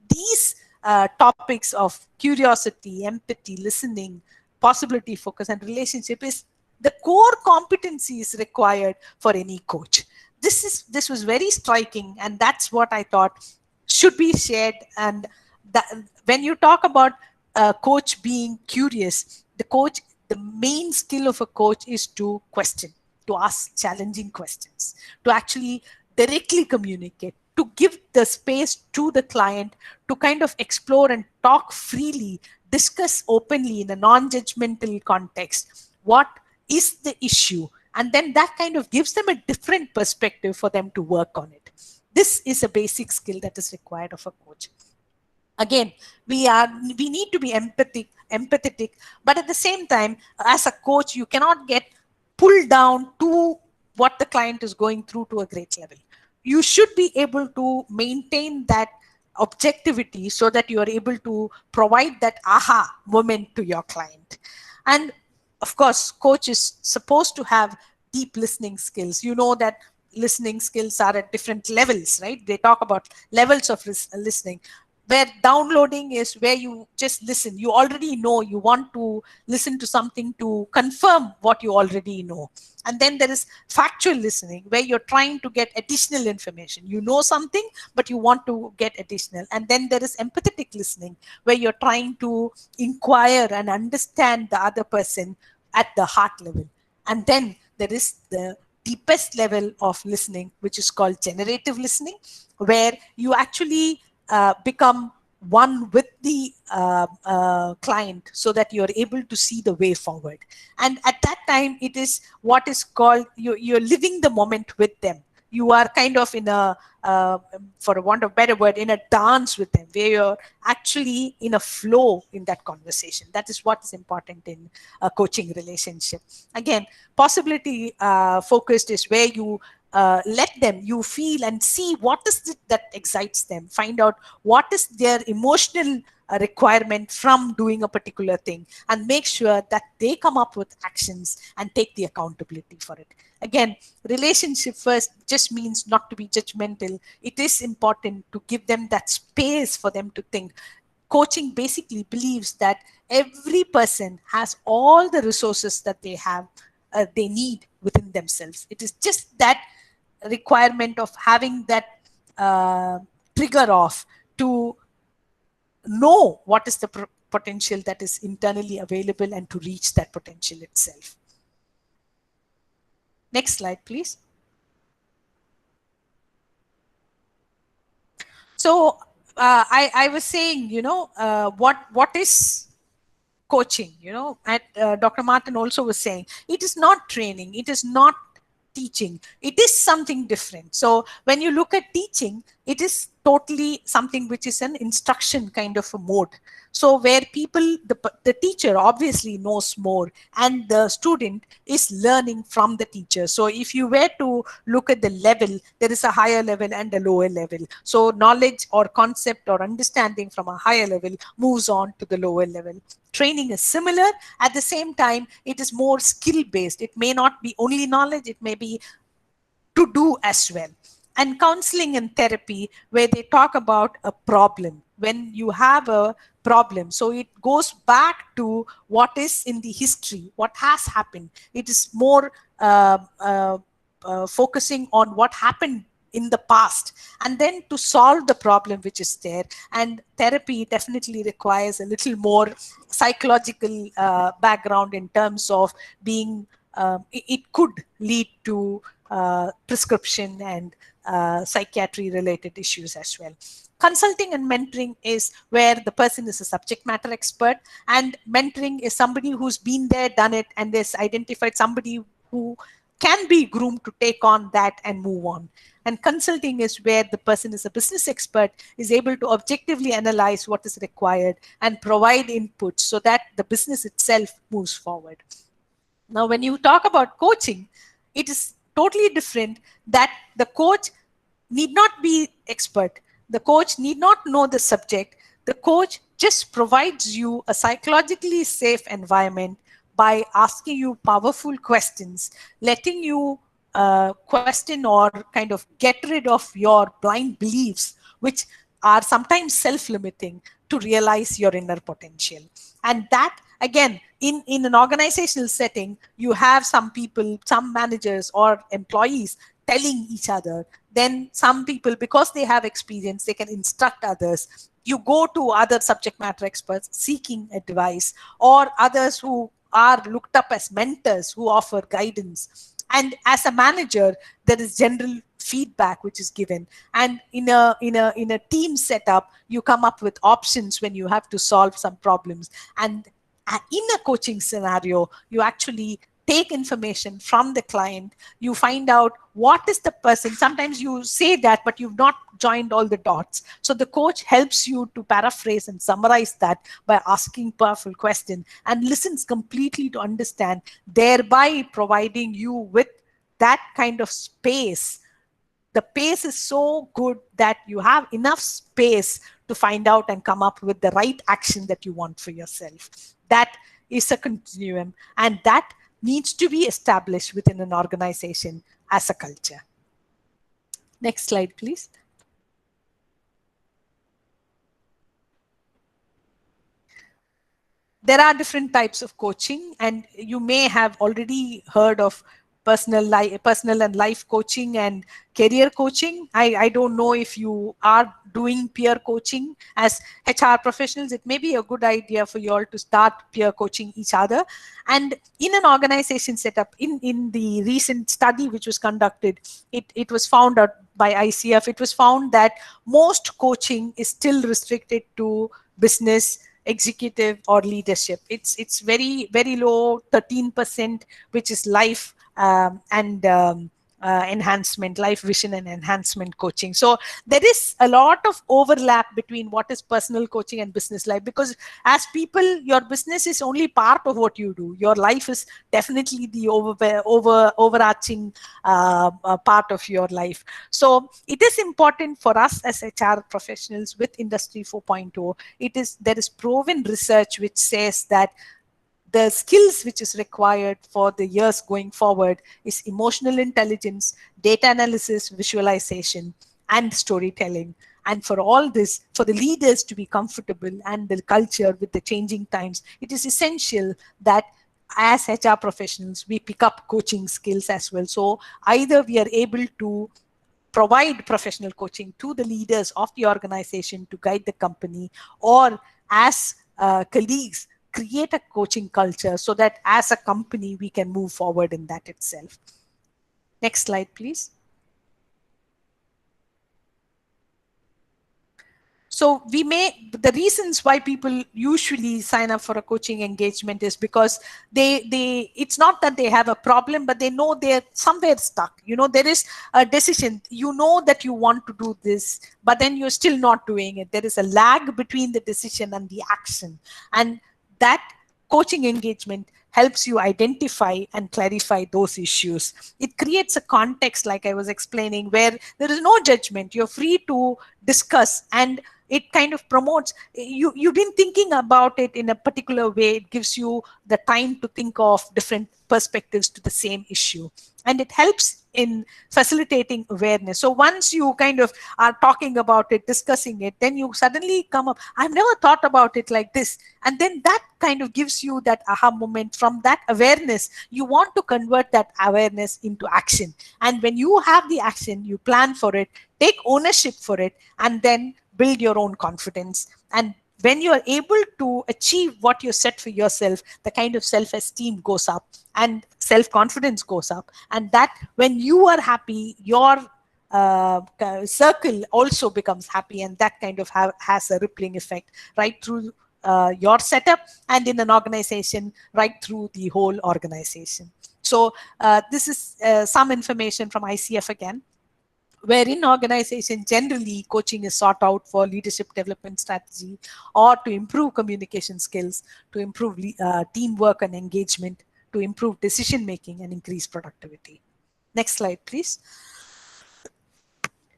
these topics of curiosity, empathy, listening, possibility focus, and relationship is the core competencies required for any coach. This was very striking, and that's what I thought should be shared. And that, when you talk about a coach being curious, the main skill of a coach is to question, to ask challenging questions, to actually directly communicate, to give the space to the client to kind of explore and talk freely, discuss openly in a non-judgmental context what is the issue. And then that kind of gives them a different perspective for them to work on it. This is a basic skill that is required of a coach. Again, we need to be empathetic, but at the same time, as a coach, you cannot get pulled down to what the client is going through to a great level. You should be able to maintain that objectivity so that you are able to provide that aha moment to your client. And of course, coach is supposed to have deep listening skills. You know that listening skills are at different levels, right? They talk about levels of listening, where downloading is where you just listen. You already know, you want to listen to something to confirm what you already know. And then there is factual listening, where you're trying to get additional information. You know something, but you want to get additional. And then there is empathetic listening, where you're trying to inquire and understand the other person at the heart level. And then there is the deepest level of listening, which is called generative listening, where you actually become one with the client so that you're able to see the way forward. And at that time, it is what is called, you're living the moment with them. You are kind of in a, for a want of a better word, in a dance with them, where you're actually in a flow in that conversation. That is what is important in a coaching relationship. Again, possibility focused is where you let them, you feel and see what is it that excites them, find out what is their emotional requirement from doing a particular thing, and make sure that they come up with actions and take the accountability for it. Again, relationship first just means not to be judgmental. It is important to give them that space for them to think. Coaching basically believes that every person has all the resources that they have, they need within themselves. It is just that requirement of having that trigger off to know what is the potential that is internally available and to reach that potential itself. Next slide, please. So I was saying, what is coaching, and Dr. Martin also was saying, it is not training, it is not teaching, it is something different. So when you look at teaching, it is totally something which is an instruction kind of a mode. So where people, the teacher obviously knows more and the student is learning from the teacher. So if you were to look at the level, there is a higher level and a lower level. So knowledge or concept or understanding from a higher level moves on to the lower level. Training is similar. At the same time, it is more skill based. It may not be only knowledge, it may be to do as well. And counseling and therapy, where they talk about a problem. When you have a problem, so it goes back to what is in the history, what has happened. It is more focusing on what happened in the past, and then to solve the problem which is there. And therapy definitely requires a little more psychological background in terms of being, it could lead to prescription and psychiatry related issues as well. Consulting and mentoring is where the person is a subject matter expert, and mentoring is somebody who's been there, done it, and has identified somebody who can be groomed to take on that and move on. And consulting is where the person is a business expert, is able to objectively analyze what is required and provide input so that the business itself moves forward. Now, when you talk about coaching, it is totally different, that the coach need not be expert. The coach need not know the subject. The coach just provides you a psychologically safe environment by asking you powerful questions, letting you question or kind of get rid of your blind beliefs, which are sometimes self-limiting, to realize your inner potential. And that, again, in an organizational setting, you have some people, some managers or employees telling each other. Then some people, because they have experience, they can instruct others. You go to other subject matter experts seeking advice, or others who are looked up as mentors who offer guidance. And as a manager, there is general feedback which is given. And in a team setup, you come up with options when you have to solve some problems. And in a coaching scenario, you actually take information from the client. You find out what is the person. Sometimes you say that, but you've not joined all the dots. So the coach helps you to paraphrase and summarize that by asking powerful questions and listens completely to understand, thereby providing you with that kind of space. The pace is so good that you have enough space to find out and come up with the right action that you want for yourself. That is a continuum, and that needs to be established within an organization as a culture. Next slide, please. There are different types of coaching, and you may have already heard of personal and life coaching and career coaching. I don't know if you are doing peer coaching as HR professionals. It may be a good idea for you all to start peer coaching each other. And in an organization setup, in the recent study which was conducted, it was found out by ICF, it was found that most coaching is still restricted to business executive or leadership. It's very, very low, 13%, which is life and enhancement, life vision and enhancement coaching. So there is a lot of overlap between what is personal coaching and business life, because as people, your business is only part of what you do. Your life is definitely the overarching part of your life. So it is important for us as HR professionals with Industry 4.0. There is proven research which says that the skills which is required for the years going forward is emotional intelligence, data analysis, visualization, and storytelling. And for all this, for the leaders to be comfortable and the culture with the changing times, it is essential that as HR professionals, we pick up coaching skills as well. So either we are able to provide professional coaching to the leaders of the organization to guide the company, or as colleagues, create a coaching culture so that as a company, we can move forward in that itself. Next slide, please. So the reasons why people usually sign up for a coaching engagement is because it's not that they have a problem, but they know they're somewhere stuck. There is a decision, that you want to do this, but then you're still not doing it. There is a lag between the decision and the action. And that coaching engagement helps you identify and clarify those issues. It creates a context, like I was explaining, where there is no judgment. You're free to discuss, and it kind of promotes, you've been thinking about it in a particular way. It gives you the time to think of different perspectives to the same issue. And it helps in facilitating awareness. So once you kind of are talking about it, discussing it, then you suddenly come up, I've never thought about it like this. And then that kind of gives you that aha moment. From that awareness, you want to convert that awareness into action. And when you have the action, you plan for it, take ownership for it, and then build your own confidence. And when you are able to achieve what you set for yourself, the kind of self-esteem goes up and self-confidence goes up. And that when you are happy, your circle also becomes happy, and that kind of has a rippling effect right through your setup, and in an organization, right through the whole organization. So this is some information from ICF again, where in organization, generally coaching is sought out for leadership development strategy, or to improve communication skills, to improve teamwork and engagement, to improve decision making and increase productivity. Next slide, please.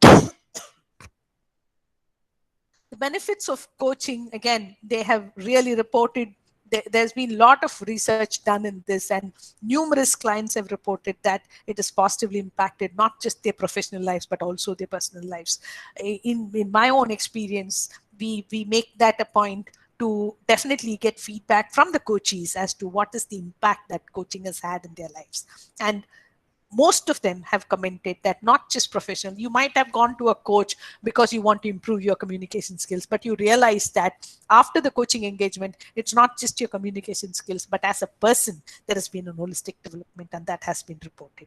The benefits of coaching, again, they have really reported. There's been a lot of research done in this, and numerous clients have reported that it has positively impacted not just their professional lives, but also their personal lives. In my own experience, we make that a point to definitely get feedback from the coachees as to what is the impact that coaching has had in their lives. And most of them have commented that not just professional, you might have gone to a coach because you want to improve your communication skills, but you realize that after the coaching engagement, it's not just your communication skills, but as a person, there has been a holistic development, and that has been reported.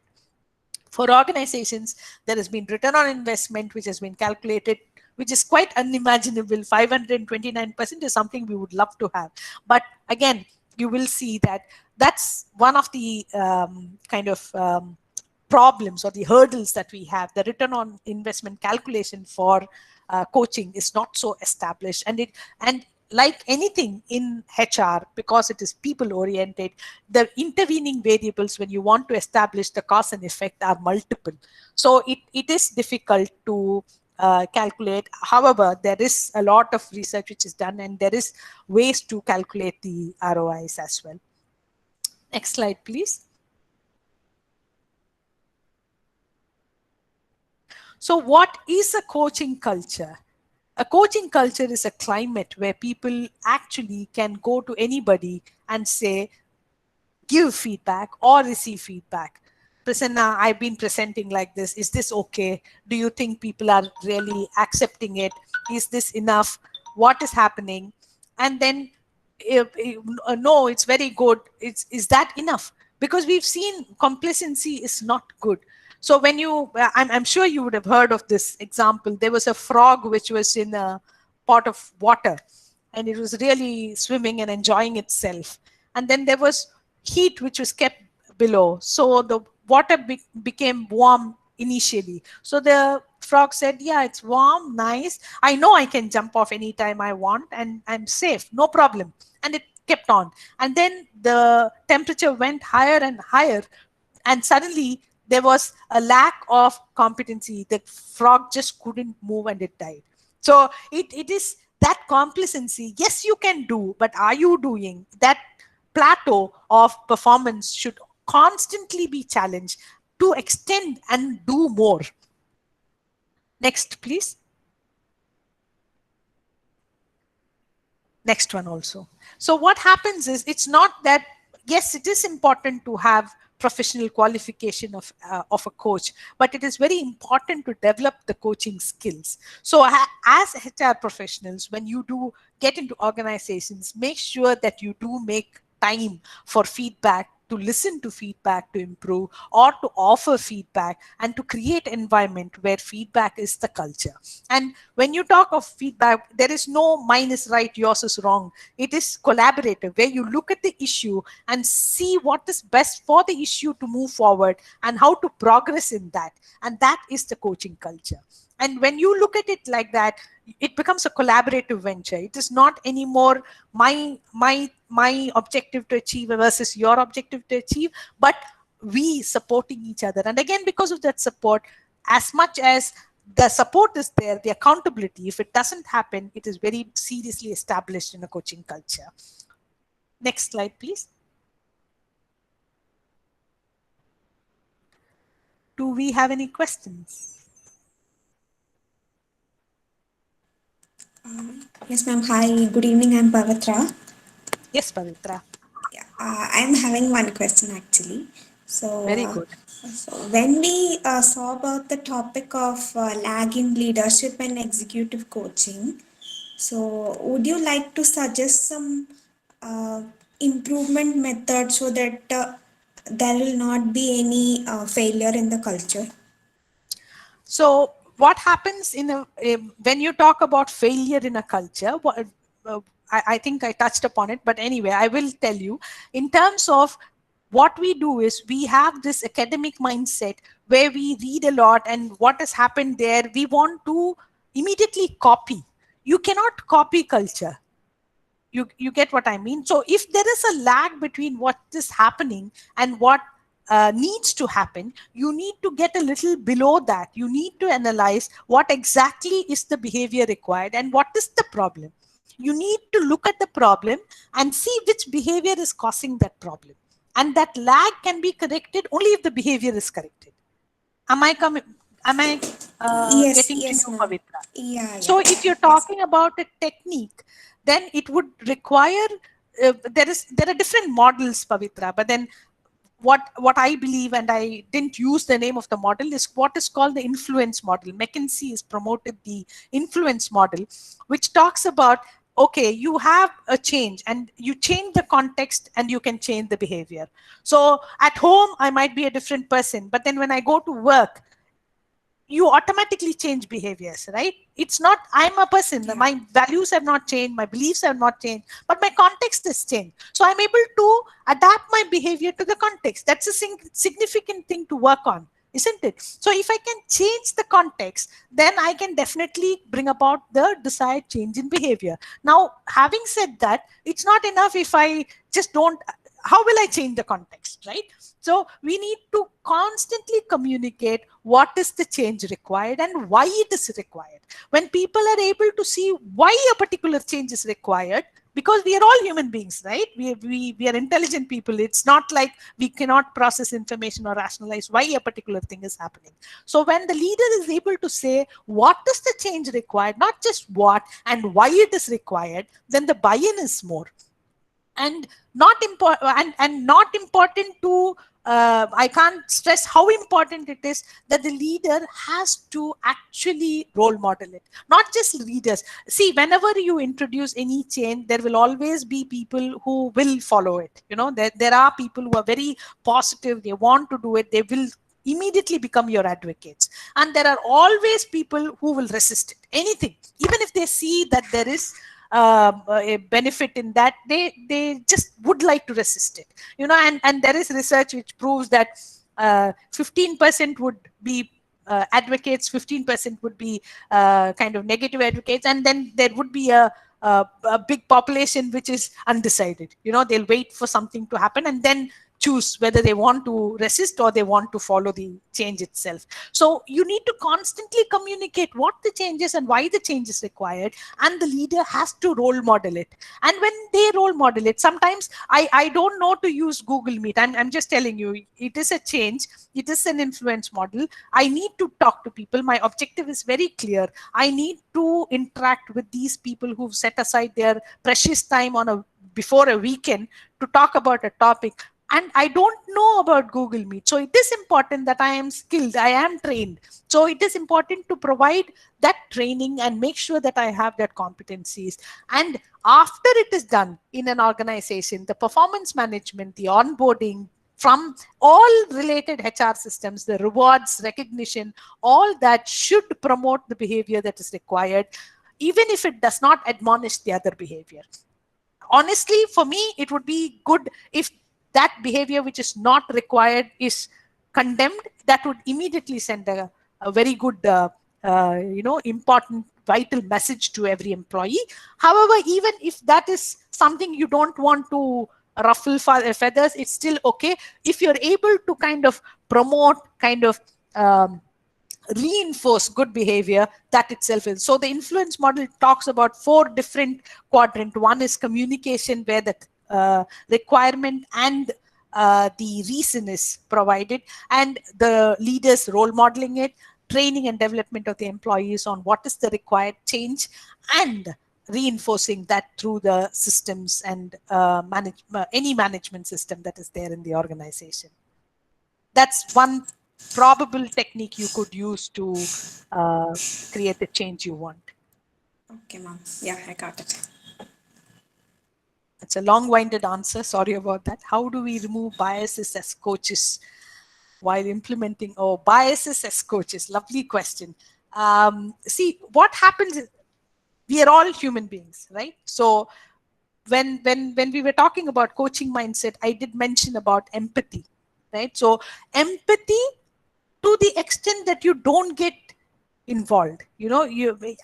For organizations, there has been return on investment, which has been calculated, which is quite unimaginable. 529% is something we would love to have. But again, you will see that that's one of the problems or the hurdles that we have. The return on investment calculation for coaching is not so established, and like anything in HR, because it is people oriented, the intervening variables when you want to establish the cause and effect are multiple. So it is difficult to calculate. However, there is a lot of research which is done, and there is ways to calculate the ROIs as well. Next slide, please. So what is a coaching culture? A coaching culture is a climate where people actually can go to anybody and say, give feedback or receive feedback. Prasanna, I've been presenting like this. Is this okay? Do you think people are really accepting it? Is this enough? What is happening? And then, no, it's very good. Is that enough? Because we've seen complacency is not good. So when I'm sure you would have heard of this example. There was a frog which was in a pot of water, and it was really swimming and enjoying itself. And then there was heat which was kept below, so the water became warm initially. So the frog said, yeah, it's warm, nice, I know I can jump off anytime I want and I'm safe, no problem. And it kept on, and then the temperature went higher and higher, and suddenly there was a lack of competency. The frog just couldn't move and it died. So it is that complacency. Yes, you can do, but are you doing? That plateau of performance should constantly be challenged to extend and do more. Next, please. Next one also. So what happens is, it's not that, yes, it is important to have professional qualification of a coach, but it is very important to develop the coaching skills. So as HR professionals, when you do get into organizations, make sure that you do make time for feedback, to listen to feedback, to improve, or to offer feedback, and to create environment where feedback is the culture. And when you talk of feedback, there is no mine is right, yours is wrong. It is collaborative, where you look at the issue and see what is best for the issue to move forward and how to progress in that. And that is the coaching culture. And when you look at it like that, it becomes a collaborative venture. It is not anymore my objective to achieve versus your objective to achieve, but we supporting each other. And again, because of that support, as much as the support is there, the accountability, if it doesn't happen, it is very seriously established in a coaching culture. Next slide, please. Do we have any questions? Yes, ma'am. Hi, good evening. I'm Pavitra. Yes, Pavitra. Yeah, I'm having one question actually. So, Very good. So when we saw about the topic of lag in leadership and executive coaching, so would you like to suggest some uh, improvement methods so that there will not be any failure in the culture? So what happens when you talk about failure in a culture, I think I touched upon it, but anyway, I will tell you. In terms of what we do is, we have this academic mindset where we read a lot, and what has happened there, we want to immediately copy. You cannot copy culture. You get what I mean? So if there is a lag between what is happening and what needs to happen, you need to get a little below that. You need to analyze what exactly is the behavior required and what is the problem. You need to look at the problem and see which behavior is causing that problem. And that lag can be corrected only if the behavior is corrected. Am I Yes, getting to yes, you, ma'am. Pavitra? Yeah, So yeah. if you're Yes. talking about a technique, then it would require, there are different models, Pavitra, but then what I believe, and I didn't use the name of the model, is what is called the influence model. McKinsey has promoted the influence model, which talks about, okay, you have a change and you change the context and you can change the behavior. So at home, I might be a different person, but then when I go to work, you automatically change behaviors, right? It's not, I'm a person, Yeah. my values have not changed, my beliefs have not changed, but my context has changed. So I'm able to adapt my behavior to the context. That's a significant thing to work on, isn't it? So if I can change the context, then I can definitely bring about the desired change in behavior. Now, having said that, it's not enough if I just don't, how will I change the context, right? So we need to constantly communicate what is the change required and why it is required. When people are able to see why a particular change is required, because we are all human beings, right? We are intelligent people. It's not like we cannot process information or rationalize why a particular thing is happening. So when the leader is able to say what is the change required, not just what and why it is required, then the buy-in is more. And not important, and not important to I can't stress how important it is that the leader has to actually role model it, not just leaders. See, whenever you introduce any change, there will always be people who will follow it. There are people who are very positive, they want to do it, they will immediately become your advocates. And there are always people who will resist it, anything, even if they see that there is a benefit in that, they just would like to resist it, and there is research which proves that 15% would be advocates, 15% would be kind of negative advocates, and then there would be a big population which is undecided. They'll wait for something to happen and then choose whether they want to resist or they want to follow the change itself. So you need to constantly communicate what the change is and why the change is required, and the leader has to role model it. And when they role model it, sometimes I don't know to use Google Meet. I'm just telling you, it is a change. It is an influence model. I need to talk to people. My objective is very clear. I need to interact with these people who've set aside their precious time before a weekend to talk about a topic. And I don't know about Google Meet. So it is important that I am skilled, I am trained. So it is important to provide that training and make sure that I have that competencies. And after it is done in an organization, the performance management, the onboarding from all related HR systems, the rewards, recognition, all that should promote the behavior that is required, even if it does not admonish the other behavior. Honestly, for me, it would be good if that behavior which is not required is condemned. That would immediately send a very good, important, vital message to every employee. However, even if that is something you don't want to ruffle feathers, it's still okay. If you're able to kind of promote, kind of reinforce good behavior, that itself is. So the influence model talks about 4 different quadrants. One is communication, where the requirement and the reason is provided, and the leaders role modeling it, training and development of the employees on what is the required change, and reinforcing that through the systems and any management system that is there in the organization. That's one probable technique you could use to create the change you want. Okay, ma'am. Yeah, I got it. It's a long-winded answer. Sorry about that. How do we remove biases as coaches while implementing? Oh, biases as coaches. Lovely question. See, what happens is we are all human beings, right? So when we were talking about coaching mindset, I did mention about empathy, right? So empathy, to the extent that you don't get involved,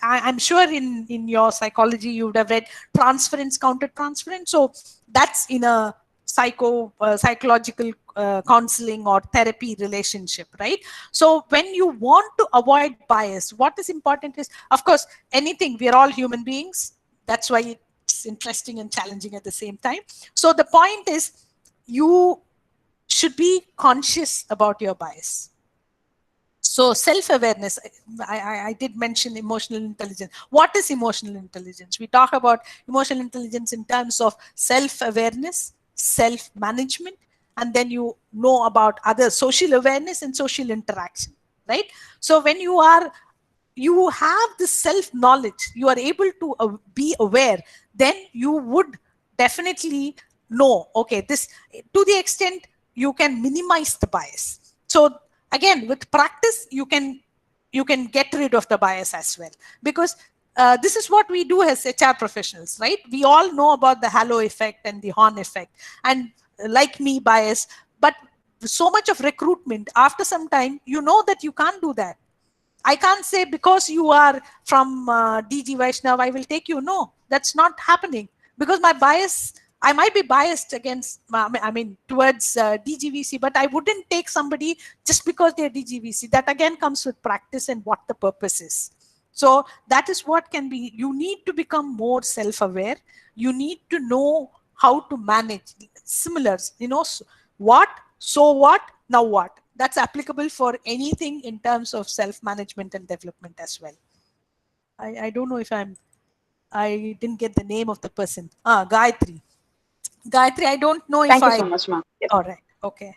I'm sure in your psychology you would have read transference, counter transference. So that's in a psychological counseling or therapy relationship, right? So when you want to avoid bias, what is important is, of course, anything, we are all human beings. That's why it's interesting and challenging at the same time. So the point is, you should be conscious about your bias. So self-awareness, I did mention emotional intelligence. What is emotional intelligence? We talk about emotional intelligence in terms of self-awareness, self-management, and then you know about other social awareness and social interaction, right? So when you have the self-knowledge, you are able to be aware, then you would definitely know, okay, this, to the extent you can minimize the bias. So again, with practice, you can get rid of the bias as well, because this is what we do as HR professionals, right? We all know about the halo effect and the horn effect, and like me, bias. But so much of recruitment, after some time, you know that you can't do that. I can't say because you are from DG Vaishnav, I will take you. No, that's not happening, because my bias, I might be biased against, towards DGVC, but I wouldn't take somebody just because they're DGVC. That again comes with practice and what the purpose is. So that is what can be, you need to become more self-aware. You need to know how to manage similars, what, so what, now what. That's applicable for anything in terms of self-management and development as well. I don't know if I didn't get the name of the person. Gayatri. Gayatri, I don't know if Thank you so much, ma'am. Yes. All right. Okay.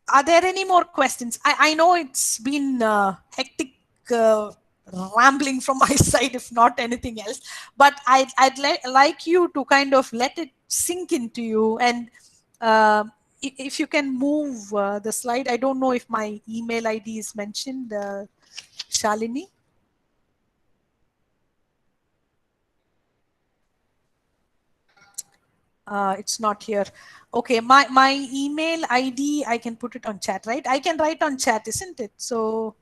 Are there any more questions? I know it's been hectic rambling from my side, if not anything else, but I'd like you to kind of let it sink into you and if you can move the slide. I don't know if my email ID is mentioned, Shalini. It's not here. Okay, my email ID, I can put it on chat, right? I can write on chat, isn't it? So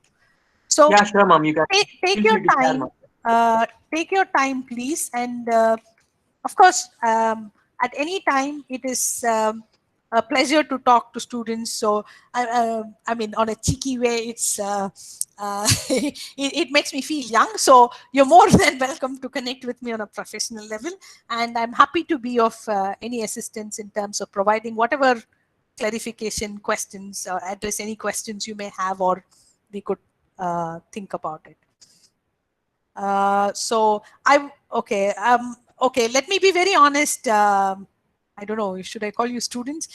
Yeah, sure, ma'am. You can take feel your free to share, time. ma'am. Take your time, please. And of course, at any time, it is a pleasure to talk to students. So I mean, on a cheeky way, it's it makes me feel young. So you're more than welcome to connect with me on a professional level, and I'm happy to be of any assistance in terms of providing whatever clarification questions or address any questions you may have, or we could think about it. So okay, let me be very honest. I don't know, should I call you students?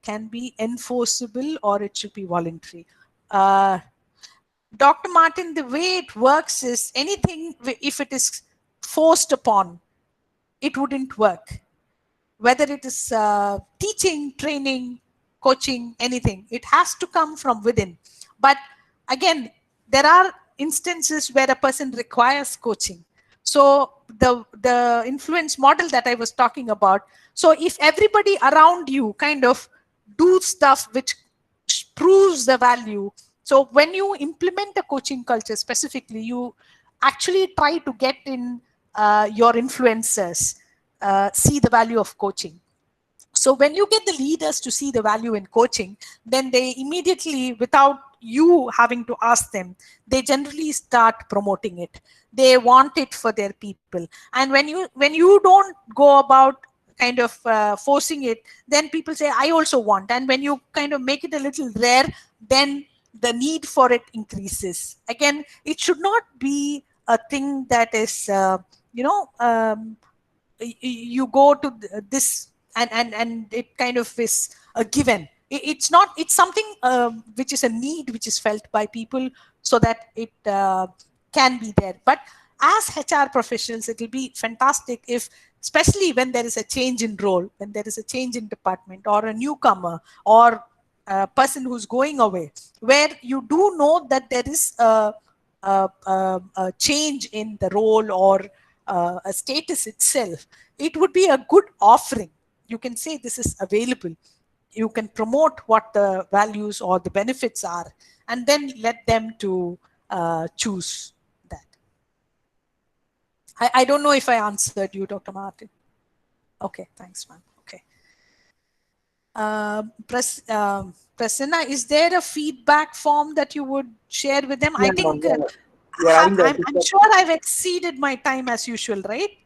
Can be enforceable or it should be voluntary. Dr. Martin, the way it works is anything, if it is forced upon, it wouldn't work. Whether it is teaching, training, coaching, anything, it has to come from within. But again, there are instances where a person requires coaching. So the influence model that I was talking about, so if everybody around you kind of do stuff which proves the value, so when you implement a coaching culture specifically, you actually try to get in your influencers see the value of coaching. So when you get the leaders to see the value in coaching, then they immediately, without you having to ask them, they generally start promoting it. They want it for their people. And when you don't go about kind of forcing it, then people say, I also want. And when you kind of make it a little rare, then the need for it increases. Again, it should not be a thing that is, you go to this and it kind of is a given. It's not, it's something which is a need which is felt by people, so that it can be there. But as HR professionals, it will be fantastic if, especially when there is a change in role, when there is a change in department, or a newcomer, or a person who's going away, where you do know that there is a change in the role, or a status itself, it would be a good offering. You can say this is available. You can promote what the values or the benefits are, and then let them to choose that. I don't know if I answered you, Dr. Martin. Okay, thanks, ma'am. Okay. Prasanna, is there a feedback form that you would share with them? Yeah, I think we are having the I'm sure I've exceeded my time as usual, right?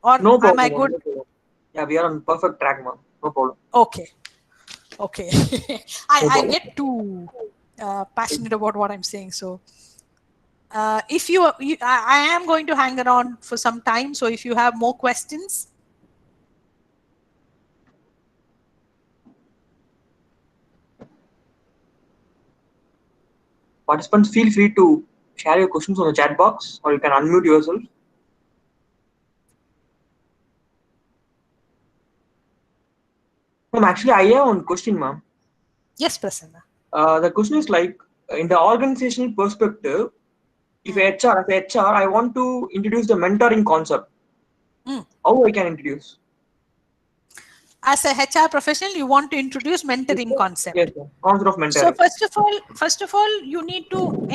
Or no am I problem, ma'am. good? No problem. Yeah, we are on perfect track, ma'am. No problem. Okay. Okay. No I problem. get too passionate about what I'm saying. So if I am going to hang around for some time. So if you have more questions. Participants, feel free to share your questions on the chat box, or you can unmute yourself. Ma'am, actually, I have one question, ma'am. Yes, Prasanna. The question is like, in the organizational perspective, if HR, as HR, I want to introduce the mentoring concept. How I can introduce? As a HR professional, you want to introduce mentoring concept. Yes, sir. Concept of mentoring. So first of all, you need to,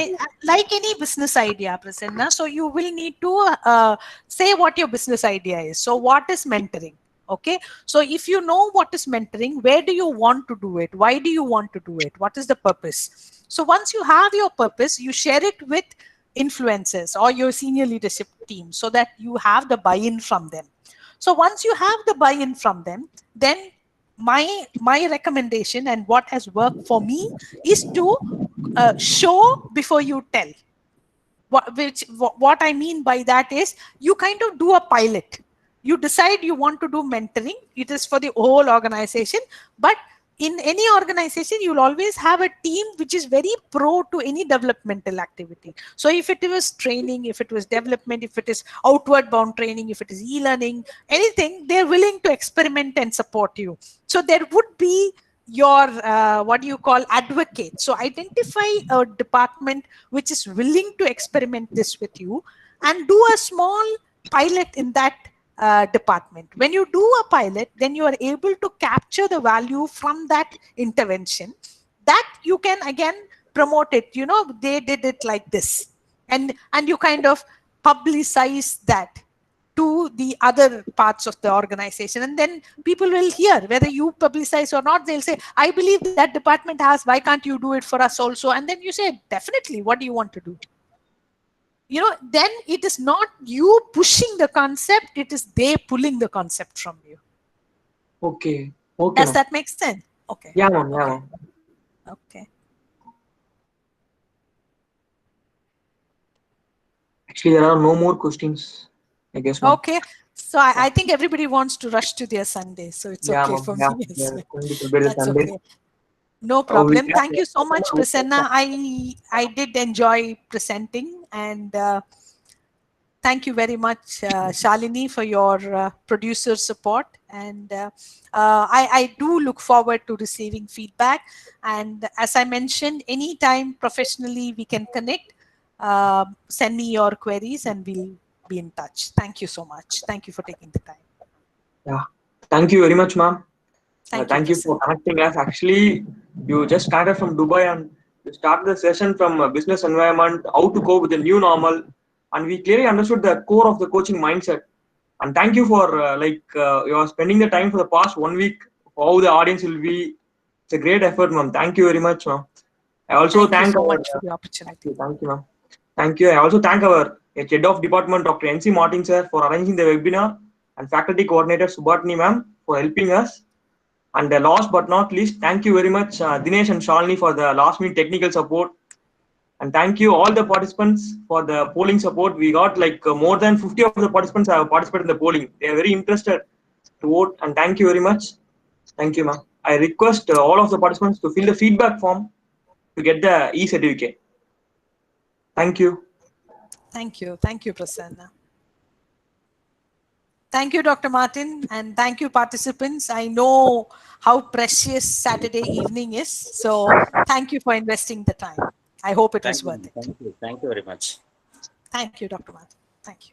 like any business idea, Prasanna, so you will need to say what your business idea is. So what is mentoring? Okay. So if you know what is mentoring, where do you want to do it? Why do you want to do it? What is the purpose? So once you have your purpose, you share it with influencers or your senior leadership team, so that you have the buy-in from them. So once you have the buy-in from them, then my recommendation and what has worked for me is to show before you tell. What I mean by that is, you kind of do a pilot. You decide you want to do mentoring. It is for the whole organization, but in any organization, you'll always have a team which is very pro to any developmental activity. So if it was training, if it was development, if it is outward bound training, if it is e-learning, anything, they're willing to experiment and support you. So there would be your what do you call, advocate. So identify a department which is willing to experiment this with you and do a small pilot in that department. When you do a pilot, then you are able to capture the value from that intervention, that you can again promote it. You know, they did it like this, and you kind of publicize that to the other parts of the organization, and then people will hear, whether you publicize or not, they'll say, I believe that department has, why can't you do it for us also? And then you say, definitely, what do you want to do? You know, then it is not you pushing the concept, it is they pulling the concept from you. Okay. Okay. Does Ma'am. that make sense? Okay. Yeah, ma'am. Yeah, Okay. ma'am. Okay. Actually, there are no more questions, I guess, ma'am. Okay. So I think everybody wants to rush to their Sunday. So it's Yeah, okay ma'am. for Yeah, me as yeah. well. Going to celebrate That's Sunday. okay. No We problem. have Thank you so much, Prasanna. I did enjoy presenting, and thank you very much, Shalini, for your producer support. And I do look forward to receiving feedback. And as I mentioned, anytime professionally we can connect, send me your queries and we'll be in touch. Thank you so much. Thank you for taking the time. Yeah. Thank you very much, ma'am. Thank you for Prasanna. connecting us. Actually, you just started from Dubai and you started the session from business environment, how to cope with the new normal, and we clearly understood the core of the coaching mindset. And thank you for you are spending the time for the past 1 week. How the audience will be. It's a great effort, ma'am. Thank you very much, ma'am. I also Thank you thank so our much for the opportunity. thank you, ma'am. Thank you. I also thank our head of department, Dr. N.C. Martin, sir, for arranging the webinar, and faculty coordinator Subhatni, ma'am, for helping us. And last but not least, thank you very much, Dinesh and Shalini, for the last minute technical support. And thank you all the participants for the polling support. We got like more than 50 of the participants have participated in the polling. They are very interested to vote. And thank you very much. Thank you, ma'am. I request all of the participants to fill the feedback form to get the e-certificate. Thank you. Thank you. Thank you, Prasanna. Thank you, Dr. Martin, and thank you, participants. I know how precious Saturday evening is, so thank you for investing the time. I hope it was Thank you, worth ma'am. it. Thank you very much. Thank you, Dr. Martin. Thank you.